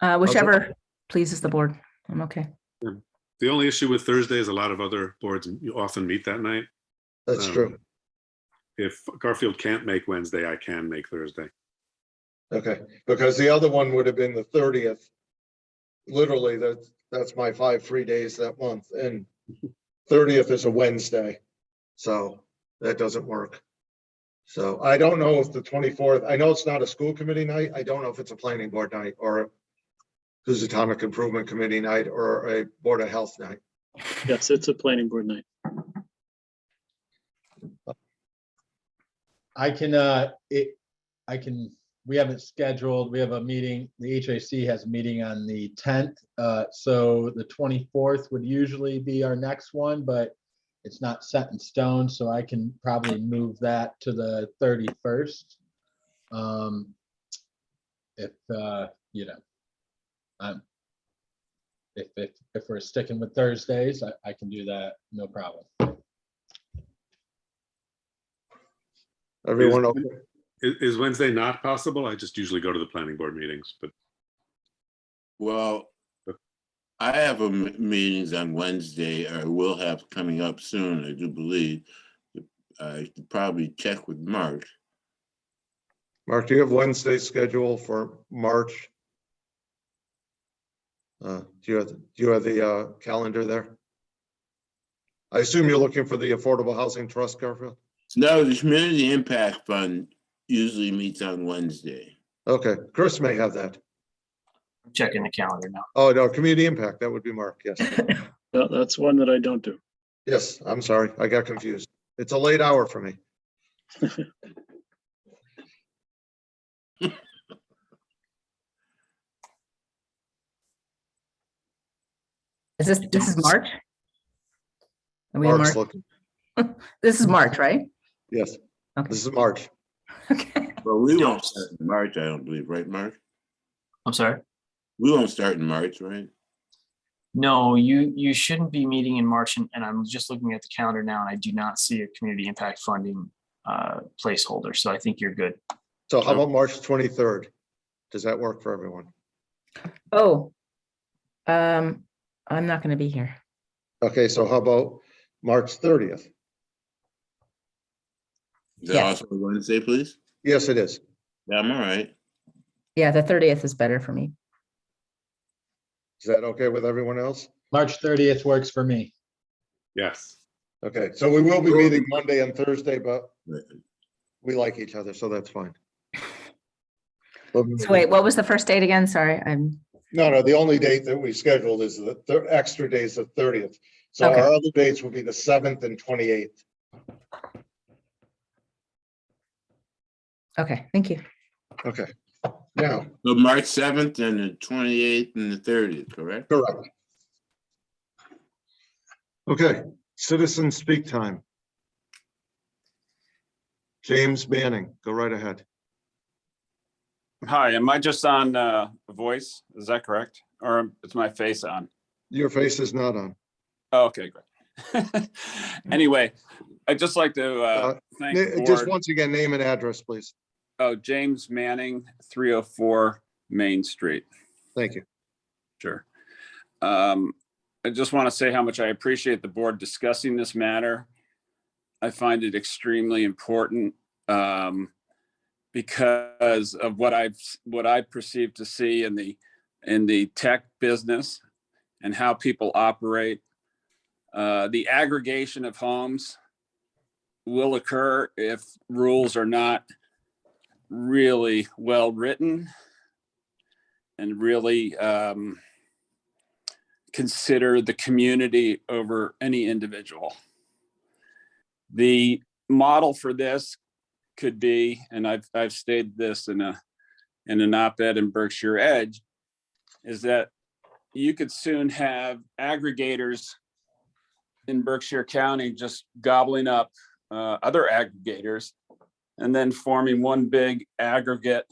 Whichever pleases the board. I'm okay. The only issue with Thursday is a lot of other boards often meet that night. That's true. If Garfield can't make Wednesday, I can make Thursday. Okay, because the other one would have been the 30th. Literally, that's my 5 free days that month, and 30th is a Wednesday, so that doesn't work. So I don't know if the 24th, I know it's not a school committee night. I don't know if it's a planning board night or Housatonic Improvement Committee night or a Board of Health night. Yes, it's a planning board night. We haven't scheduled, we have a meeting, the HAC has a meeting on the 10th. So the 24th would usually be our next one, but it's not set in stone, so I can probably move that to the 31st. If we're sticking with Thursdays, I can do that, no problem. Everyone okay? Is Wednesday not possible? I just usually go to the planning board meetings, but. Well, I have meetings on Wednesday, or will have coming up soon, I do believe. I should probably check with Mark. Mark, do you have Wednesday schedule for March? Do you have the calendar there? I assume you're looking for the Affordable Housing Trust, Garfield? No, the Community Impact Fund usually meets on Wednesday. Okay, Chris may have that. I'm checking the calendar now. Oh, no, Community Impact, that would be Mark, yes. No, that's one that I don't do. Yes, I'm sorry, I got confused. It's a late hour for me. This is March? Are we in Mark's March? looking, This is March, right? yes, Okay. this is March. Well, we won't start in March, I don't believe, right, Mark? I'm sorry? We won't start in March, right? No, you shouldn't be meeting in March, and I'm just looking at the calendar now, and I do not see a community impact funding placeholder, so I think you're good. So how about March 23rd? Does that work for everyone? Oh, I'm not going to be here. Okay, so how about March 30th? Is that Yes. also Wednesday, please? Yes, it is. Yeah, I'm all right. Yeah, the 30th is better for me. Is that okay with everyone else? March 30th works for me. Yes. Okay, so we will be meeting Monday and Thursday, but we like each other, so that's fine. So wait, what was the first date again? Sorry, No, the only date that we scheduled is the extra days of 30th. So Okay. our other dates will be the 7th and 28th. okay, thank you. Okay, now, So March 7th and the 28th and the 30th, correct? correct. Okay, citizen speak time. James Manning, go right ahead. Hi, am I just on voice? Is that correct? Or is my face on? Your face is not on. Oh, okay, great. Anyway, I'd just like to thank the Just board. once again, name and address, please. Oh, James Manning, 304 Main Street. Thank you. Sure. I just want to say how much I appreciate the board discussing this matter. I find it extremely important because of what I perceive to see in the tech business and how people operate. The aggregation of homes will occur if rules are not really well written and really consider the community over any individual. The model for this could be, and I've stated this in an op-ed in Berkshire Edge, is that you could soon have aggregators in Berkshire County just gobbling up other aggregators and then forming one big aggregate,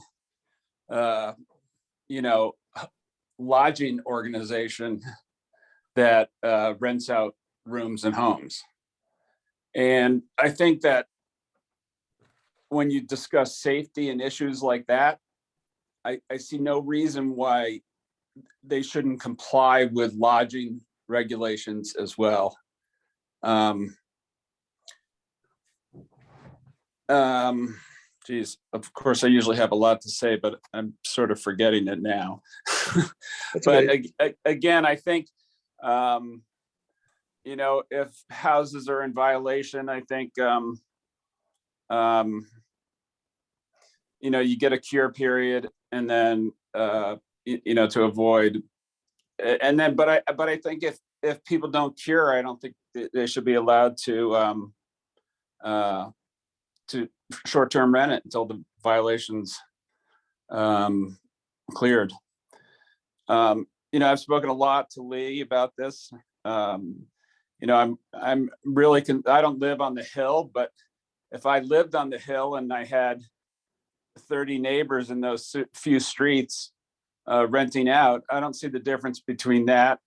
lodging organization that rents out rooms and homes. And I think that when you discuss safety and issues like that, I see no reason why they shouldn't comply with lodging regulations as well. Geez, of course, I usually have a lot to say, but I'm sort of forgetting it now. But again, I think, you know, if houses are in violation, I think, you know, you get a cure period, and then, you know, to avoid, and then, but I think if people don't cure, I don't think they should be allowed to short-term rent it until the violations cleared. You know, I've spoken a lot to Lee about this. You know, I'm really, I don't live on the hill, but if I lived on the hill and I had 30 neighbors in those few streets renting out, I don't see the difference between that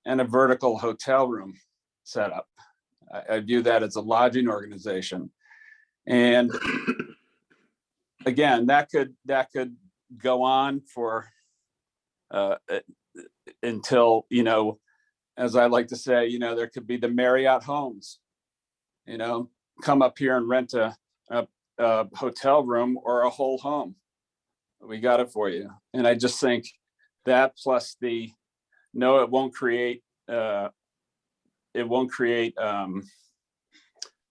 and a vertical hotel room setup. I view that as a lodging organization. And again, that could go on for until, you know, as I like to say, you know, there could be the Marriott homes, you know, come up here and rent a hotel room or a whole home. We got it for you. And I just think that plus the, no, it won't create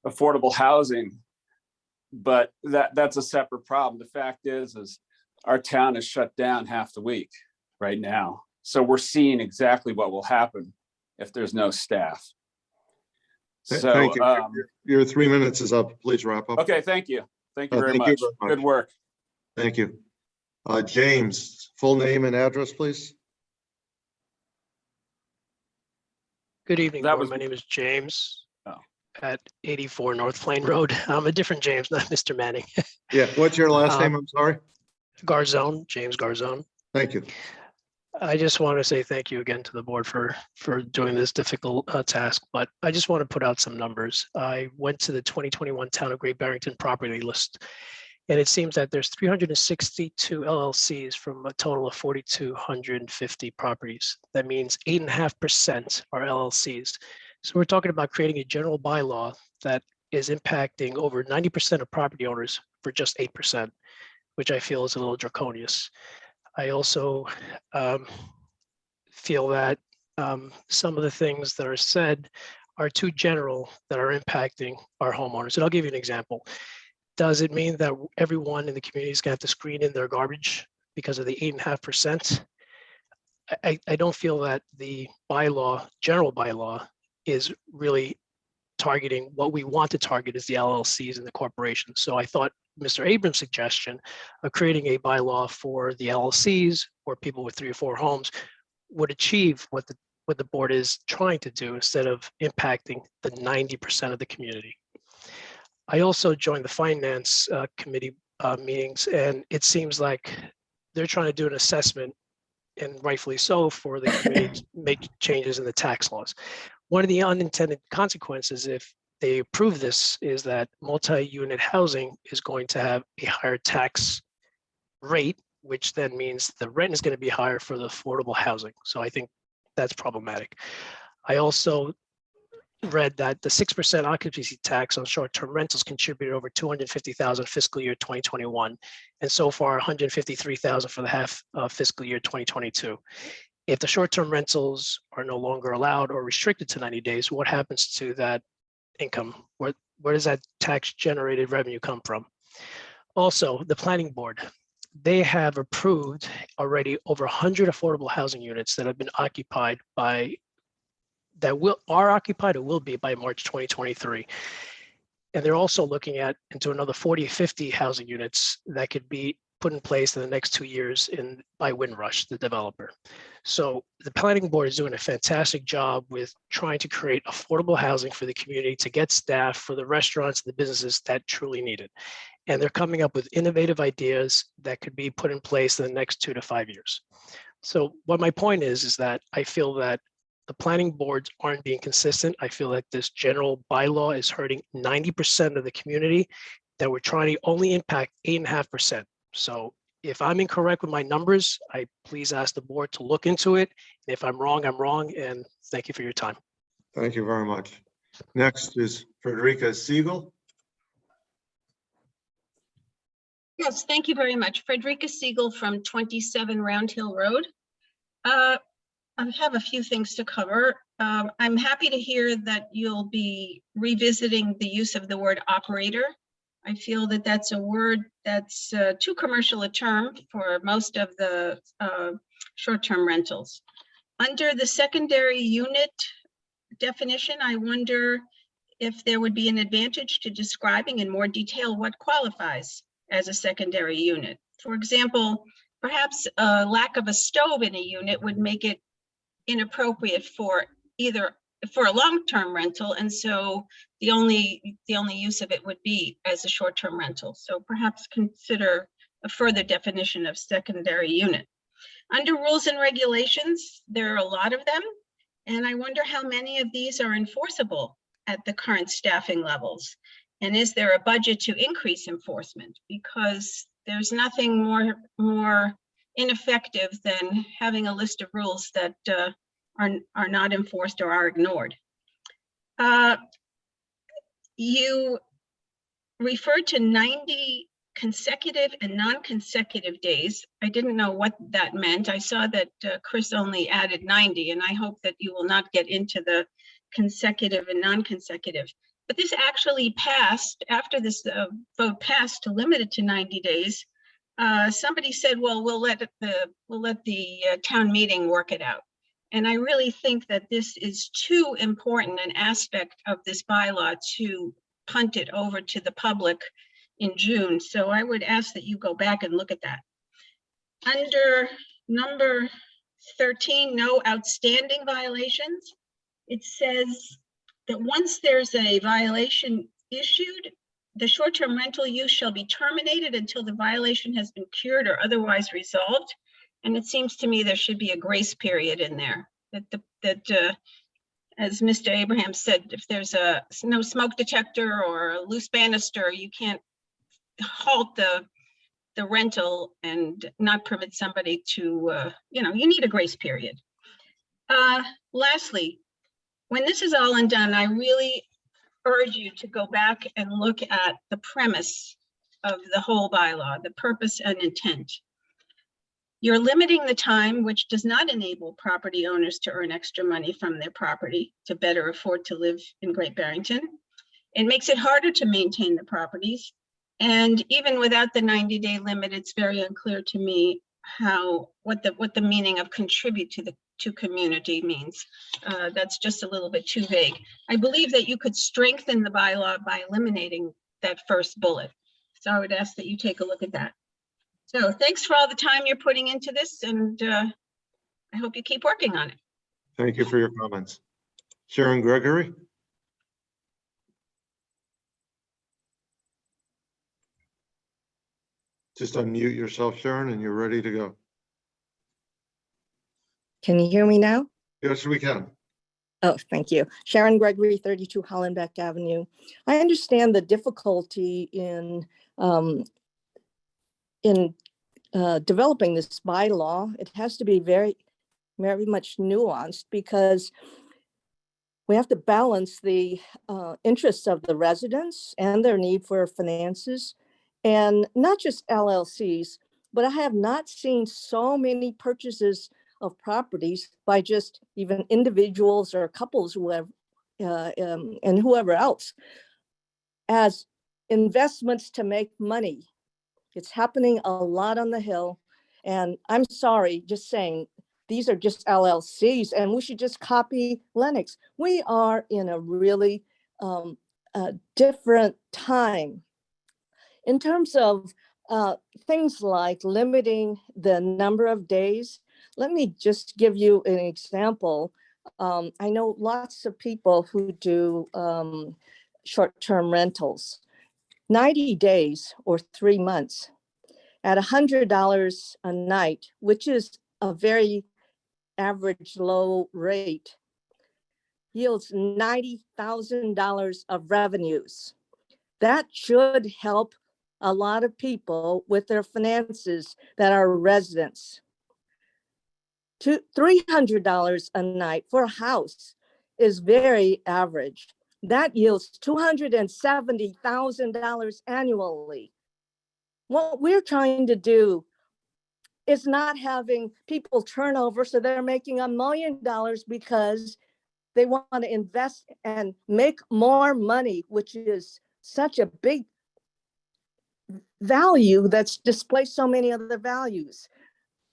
affordable housing, but that's a separate problem. The fact is our town is shut down half the week right now. So we're seeing exactly what will happen if there's no staff. So, thank you. Your 3 minutes is up. Please wrap up. Okay, thank you. Thank you very much. Good work. Thank you. James, full name and address, please. Good evening, board. My name is James at 84 North Plain Road. I'm a different James, not Mr. Manning. Yeah, what's your last name? I'm sorry. Garzone, James Garzone. Thank you. I just want to say thank you again to the board for doing this difficult task, but I just want to put out some numbers. I went to the 2021 Town of Great Barrington property list, and it seems that there's 362 LLCs from a total of 4,250 properties. That means 8.5% are LLCs. So we're talking about creating a general bylaw that is impacting over 90% of property owners for just 8%, which I feel is a little draconian. I also feel that some of the things that are said are too general that are impacting our homeowners. And I'll give you an example. Does it mean that everyone in the community is going to have to screen in their garbage because of the 8.5%? I don't feel that the bylaw, general bylaw, is really targeting what we want to target is the LLCs and the corporations. So I thought Mr. Abrams' suggestion of creating a bylaw for the LLCs or people with 3 or 4 homes would achieve what the board is trying to do instead of impacting the 90% of the community. I also joined the finance committee meetings, and it seems like they're trying to do an assessment, and rightfully so, for the committee to make changes in the tax laws. One of the unintended consequences, if they approve this, is that multi-unit housing is going to have a higher tax rate, which then means the rent is going to be higher for the affordable housing. So I think that's problematic. I also read that the 6% occupancy tax on short-term rentals contributed over $250,000 fiscal year 2021, and so far $153,000 for the half fiscal year 2022. If the short-term rentals are no longer allowed or restricted to 90 days, what happens to that income? Where does that tax-generated revenue come from? Also, the planning board, they have approved already over 100 affordable housing units that have been occupied by, are occupied or will be by March 2023. And they're also looking into another 40 or 50 housing units that could be put in place in the next 2 years by Windrush, the developer. So the planning board is doing a fantastic job with trying to create affordable housing for the community, to get staff for the restaurants and the businesses that truly need it. And they're coming up with innovative ideas that could be put in place in the next 2 to 5 years. So what my point is that I feel that the planning boards aren't being consistent. I feel that this general bylaw is hurting 90% of the community, that we're trying to only impact 8.5%. So If I'm incorrect with my numbers, I please ask the board to look into it. If I'm wrong, I'm wrong, and thank you for your time. Thank you very much. Next is Frederica Siegel. Yes, thank you very much. Frederica Siegel from 27 Round Hill Road. I have a few things to cover. I'm happy to hear that you'll be revisiting the use of the word operator. I feel that that's a word that's too commercial a term for most of the short-term rentals. Under the secondary unit definition, I wonder if there would be an advantage to describing in more detail what qualifies as a secondary unit. For example, perhaps a lack of a stove in a unit would make it inappropriate for a long-term rental, and so the only use of it would be as a short-term rental. So perhaps consider a further definition of secondary unit. Under rules and regulations, there are a lot of them, and I wonder how many of these are enforceable at the current staffing levels. And is there a budget to increase enforcement? Because there's nothing more ineffective than having a list of rules that are not enforced or are ignored. You referred to 90 consecutive and non-consecutive days. I didn't know what that meant. I saw that Chris only added 90, and I hope that you will not get into the consecutive and non-consecutive. But this actually passed, after this vote passed to limit it to 90 days, somebody said, well, we'll let the town meeting work it out. And I really think that this is too important an aspect of this bylaw to punt it over to the public in June. So I would ask that you go back and look at that. Under number 13, no outstanding violations, it says that once there's a violation issued, the short-term rental use shall be terminated until the violation has been cured or otherwise resolved. And it seems to me there should be a grace period in there that as Mr. Abraham said, if there's no smoke detector or a loose banister, you can't halt the rental and not permit somebody to, you need a grace period. Lastly, when this is all undone, I really urge you to go back and look at the premise of the whole bylaw, the purpose and intent. You're limiting the time, which does not enable property owners to earn extra money from their property to better afford to live in Great Barrington. It makes it harder to maintain the properties. And even without the 90-day limit, it's very unclear to me what the meaning of contribute to community means. That's just a little bit too vague. I believe that you could strengthen the bylaw by eliminating that first bullet. So I would ask that you take a look at that. So thanks for all the time you're putting into this, and I hope you keep working on it. Thank you for your comments. Sharon Gregory. Just unmute yourself, Sharon, and you're ready to go. Can you hear me now? Yes, we can. Oh, thank you. Sharon Gregory, 32 Hollenbeck Avenue. I understand the difficulty in developing this bylaw. It has to be very, very much nuanced because we have to balance the interests of the residents and their need for finances, and not just LLCs, but I have not seen so many purchases of properties by just even individuals or couples who have, and whoever else as investments to make money. It's happening a lot on the Hill. And I'm sorry, just saying, these are just LLCs and we should just copy Lennox. We are in a really different time. In terms of things like limiting the number of days, let me just give you an example. I know lots of people who do short-term rentals. 90 days or 3 months at $100 a night, which is a very average low rate, yields $90,000 of revenues. That should help a lot of people with their finances that are residents. $300 a night for a house is very average. That yields $270,000 annually. What we're trying to do is not having people turn over so they're making $1 million because they want to invest and make more money, which is such a big value that's displaced so many other values.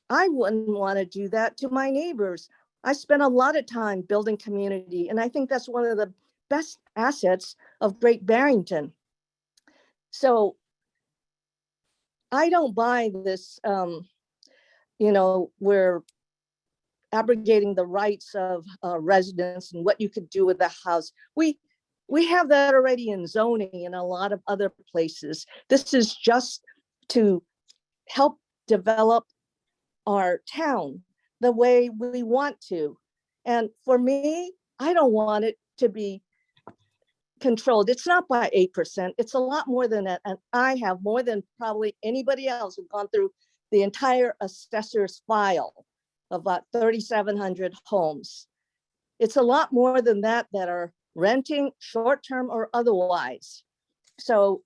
I wouldn't want to do that to my neighbors. I spent a lot of time building community, and I think that's one of the best assets of Great Barrington. So I don't buy this, we're abrogating the rights of residents and what you could do with the house. We have that already in zoning in a lot of other places. This is just to help develop our town the way we want to. And for me, I don't want it to be controlled. It's not by 8%. It's a lot more than that. And I have more than probably anybody else who's gone through the entire assessor's file of about 3,700 homes. It's a lot more than that that are renting short-term or otherwise. So,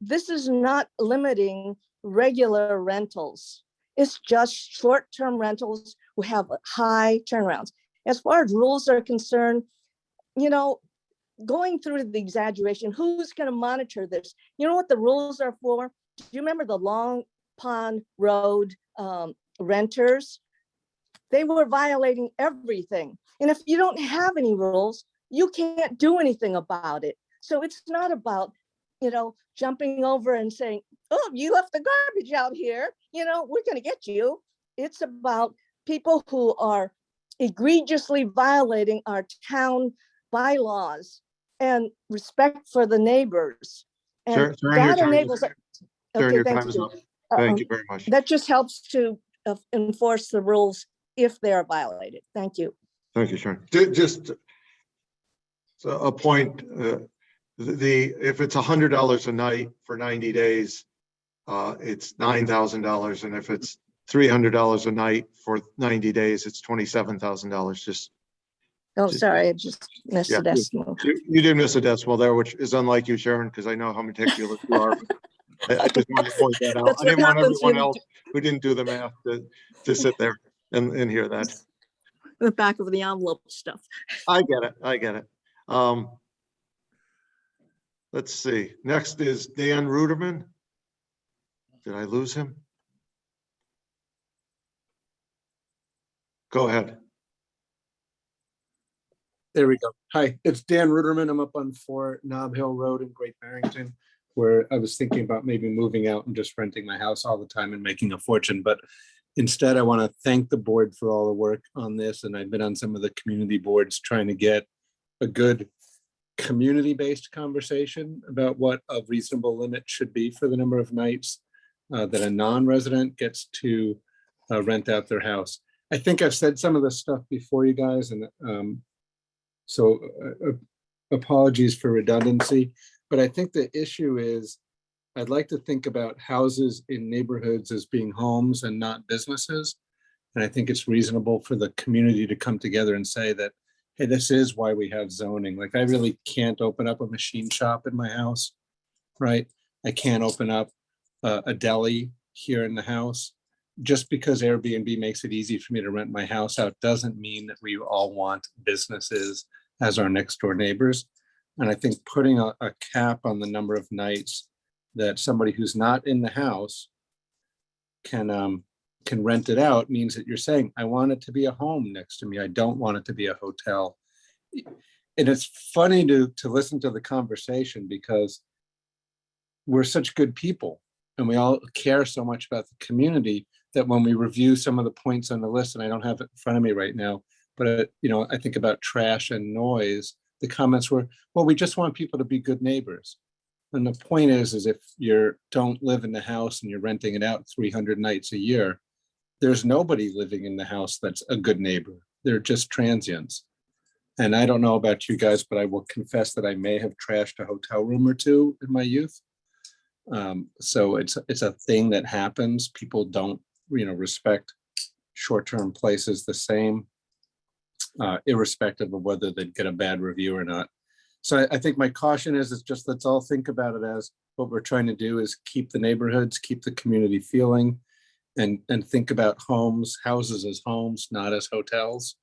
this is not limiting regular rentals. It's just short-term rentals who have high turnarounds. As far as rules are concerned, going through the exaggeration, who's going to monitor this? You know what the rules are for? Do you remember the Long Pond Road renters? They were violating everything. And if you don't have any rules, you can't do anything about it. So it's not about, jumping over and saying, oh, you left the garbage out here, we're going to get you. It's about people who are egregiously violating our town bylaws and respect for the neighbors. And that enables. Sharon, your time is up. Thank you very much. That just helps to enforce the rules if they are violated. Thank you. Thank you, Sharon. Just a point. If it's $100 a night for 90 days, it's $9,000, and if it's $300 a night for 90 days, it's $27,000. Sorry, I just missed a decimal. You did miss a decimal there, which is unlike you, Sharon, because I know how meticulous you are. I just wanted to point that out. I didn't want everyone else who didn't do the math to sit there and hear that. The back of the envelope stuff. I get it. Let's see. Next is Dan Ruderman. Did I lose him? Go ahead. There we go. Hi, it's Dan Ruderman. I'm up on 4 Nob Hill Road in Great Barrington, where I was thinking about maybe moving out and just renting my house all the time and making a fortune. But instead, I want to thank the board for all the work on this. And I've been on some of the community boards trying to get a good community-based conversation about what a reasonable limit should be for the number of nights that a non-resident gets to rent out their house. I think I've said some of this stuff before, you guys, and so apologies for redundancy, but I think the issue is I'd like to think about houses in neighborhoods as being homes and not businesses. And I think it's reasonable for the community to come together and say that, hey, this is why we have zoning. Like, I really can't open up a machine shop in my house, right? I can't open up a deli here in the house. Just because Airbnb makes it easy for me to rent my house out doesn't mean that we all want businesses as our next door neighbors. And I think putting a cap on the number of nights that somebody who's not in the house can rent it out means that you're saying, I want it to be a home next to me. I don't want it to be a hotel. And it's funny to listen to the conversation because we're such good people and we all care so much about the community that when we review some of the points on the list, and I don't have it in front of me right now, but I think about trash and noise, the comments were, well, we just want people to be good neighbors. And the point is if you don't live in the house and you're renting it out 300 nights a year, there's nobody living in the house that's a good neighbor. They're just transients. And I don't know about you guys, but I will confess that I may have trashed a hotel room or two in my youth. So it's a thing that happens. People don't, respect short-term places the same, irrespective of whether they'd get a bad review or not. So I think my caution is just let's all think about it as what we're trying to do is keep the neighborhoods, keep the community feeling, and think about houses as homes, not as hotels,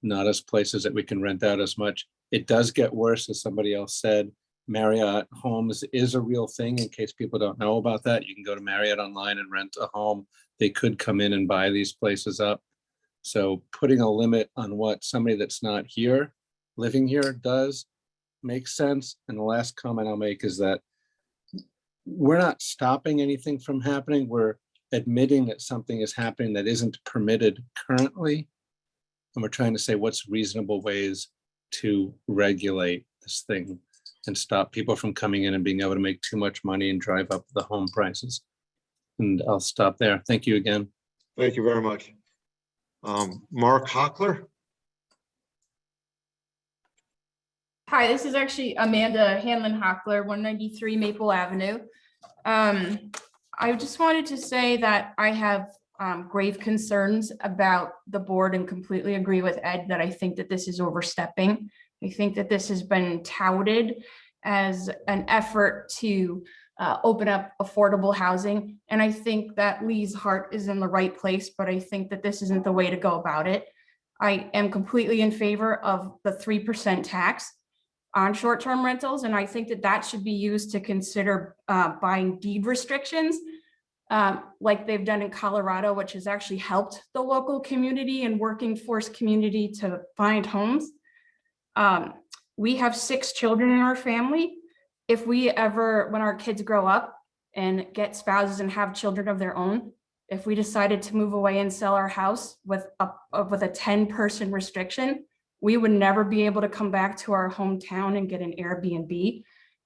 not as places that we can rent out as much. It does get worse, as somebody else said. Marriott Homes is a real thing. In case people don't know about that, you can go to Marriott online and rent a home. They could come in and buy these places up. So putting a limit on what somebody that's not here, living here, does make sense. And the last comment I'll make is that we're not stopping anything from happening. We're admitting that something is happening that isn't permitted currently. And we're trying to say what's reasonable ways to regulate this thing and stop people from coming in and being able to make too much money and drive up the home prices. And I'll stop there. Thank you again. Thank you very much. Mark Hockler. Hi, this is actually Amanda Hanlon-Hockler, 193 Maple Avenue. I just wanted to say that I have grave concerns about the board and completely agree with Ed that I think that this is overstepping. I think that this has been touted as an effort to open up affordable housing. And I think that Lee's heart is in the right place, but I think that this isn't the way to go about it. I am completely in favor of the 3% tax on short-term rentals. And I think that that should be used to consider buying deed restrictions like they've done in Colorado, which has actually helped the local community and working force community to find homes. We have 6 children in our family. If we ever, when our kids grow up and get spouses and have children of their own, if we decided to move away and sell our house with a 10-person restriction, we would never be able to come back to our hometown and get an Airbnb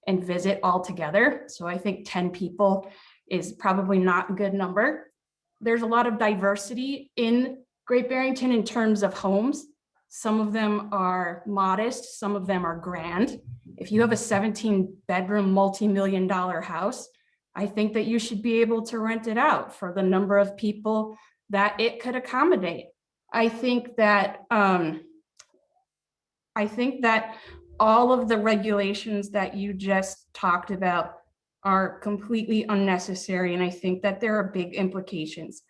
and visit all together. So I think 10 people is probably not a good number. There's a lot of diversity in Great Barrington in terms of homes. Some of them are modest, some of them are grand. If you have a 17-bedroom, multi-million-dollar house, I think that you should be able to rent it out for the number of people that it could accommodate. I think that all of the regulations that you just talked about are completely unnecessary, and I think that there are big implications.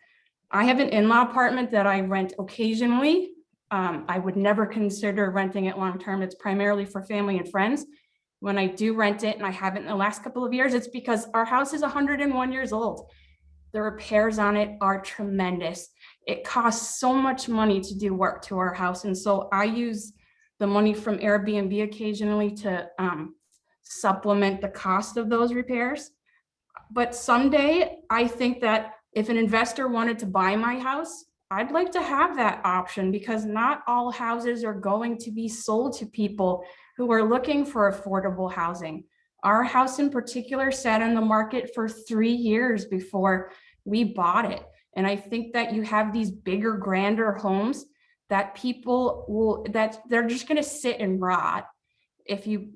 I have an in-law apartment that I rent occasionally. I would never consider renting it long-term. It's primarily for family and friends. When I do rent it, and I haven't in the last couple of years, it's because our house is 101 years old. The repairs on it are tremendous. It costs so much money to do work to our house. And so I use the money from Airbnb occasionally to supplement the cost of those repairs. But someday, I think that if an investor wanted to buy my house, I'd like to have that option, because not all houses are going to be sold to people who are looking for affordable housing. Our house in particular sat on the market for 3 years before we bought it. And I think that you have these bigger, grander homes that people will, that they're just going to sit and rot if you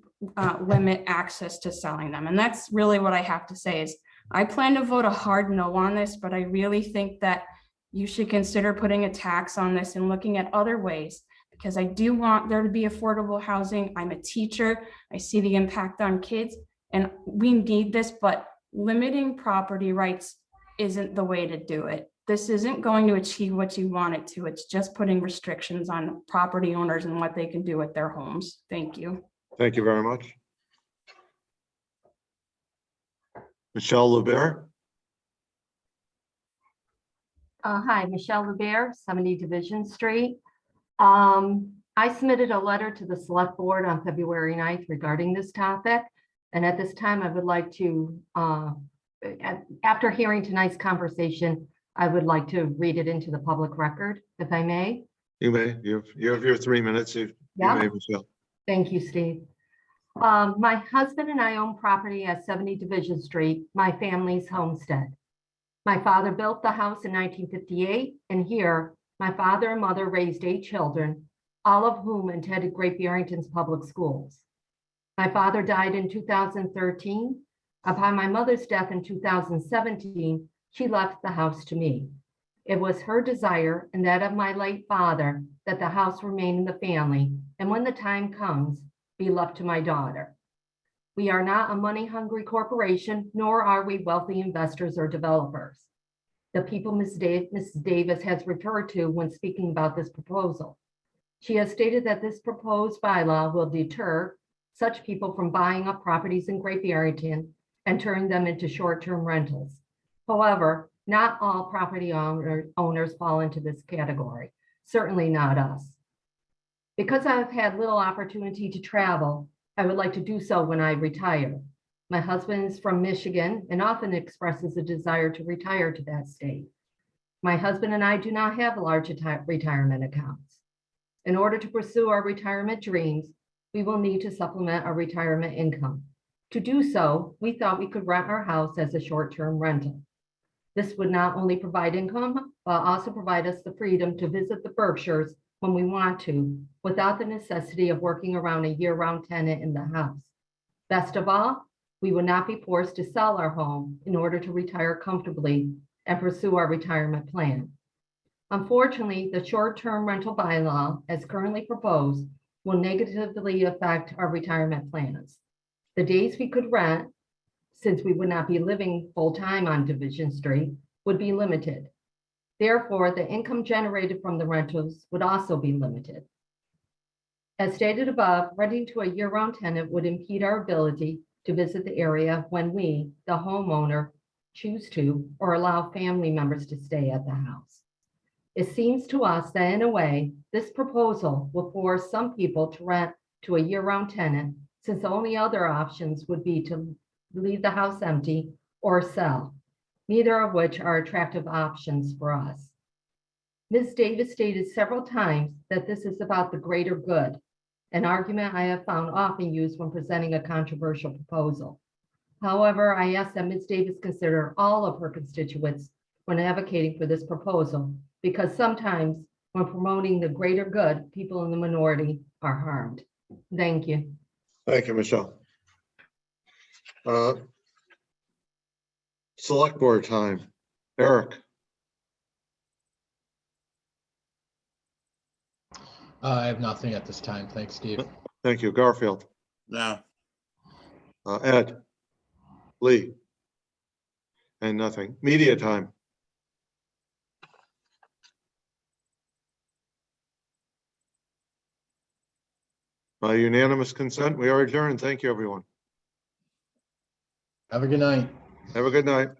limit access to selling them. And that's really what I have to say is I plan to vote a hard no on this, but I really think that you should consider putting a tax on this and looking at other ways, because I do want there to be affordable housing. I'm a teacher. I see the impact on kids, and we need this, but limiting property rights isn't the way to do it. This isn't going to achieve what you want it to. It's just putting restrictions on property owners and what they can do with their homes. Thank you. Thank you very much. Michelle LeBear. Hi, Michelle LeBear, 70 Division Street. I submitted a letter to the Select Board on February 9th regarding this topic. And at this time, I would like to, after hearing tonight's conversation, I would like to read it into the public record, if I may. You may. You have your 3 minutes. You may, Michelle. Thank you, Steve. My husband and I own property at 70 Division Street, my family's homestead. My father built the house in 1958, and here, my father and mother raised 8 children, all of whom attended Great Barrington's public schools. My father died in 2013, Upon my mother's death in 2017, she left the house to me. It was her desire and that of my late father that the house remain in the family, and when the time comes, be left to my daughter. We are not a money-hungry corporation, nor are we wealthy investors or developers. The people Mrs. Davis has referred to when speaking about this proposal. She has stated that this proposed bylaw will deter such people from buying up properties in Great Barrington and turning them into short-term rentals. However, not all property owners fall into this category, certainly not us. Because I've had little opportunity to travel, I would like to do so when I retire. My husband is from Michigan and often expresses a desire to retire to that state. My husband and I do not have large retirement accounts. In order to pursue our retirement dreams, we will need to supplement our retirement income. To do so, we thought we could rent our house as a short-term rental. This would not only provide income, but also provide us the freedom to visit the Berkshires when we want to, without the necessity of working around a year-round tenant in the house. Best of all, we would not be forced to sell our home in order to retire comfortably and pursue our retirement plan. Unfortunately, the short-term rental bylaw, as currently proposed, will negatively affect our retirement plans. The days we could rent, since we would not be living full-time on Division Street, would be limited. Therefore, the income generated from the rentals would also be limited. As stated above, renting to a year-round tenant would impede our ability to visit the area when we, the homeowner, choose to or allow family members to stay at the house. It seems to us that in a way, this proposal will force some people to rent to a year-round tenant, since the only other options would be to leave the house empty or sell, neither of which are attractive options for us. Ms. Davis stated several times that this is about the greater good, an argument I have found often used when presenting a controversial proposal. However, I ask that Ms. Davis consider all of her constituents when advocating for this proposal, because sometimes when promoting the greater good, people in the minority are harmed. Thank you. Thank you, Michelle. Select board time. Eric. I have nothing at this time. Thanks, Steve. Thank you. Garfield. No. Ed. Lee. And nothing. Media time. By unanimous consent, we are adjourned. Thank you, everyone. Have a good night. Have a good night.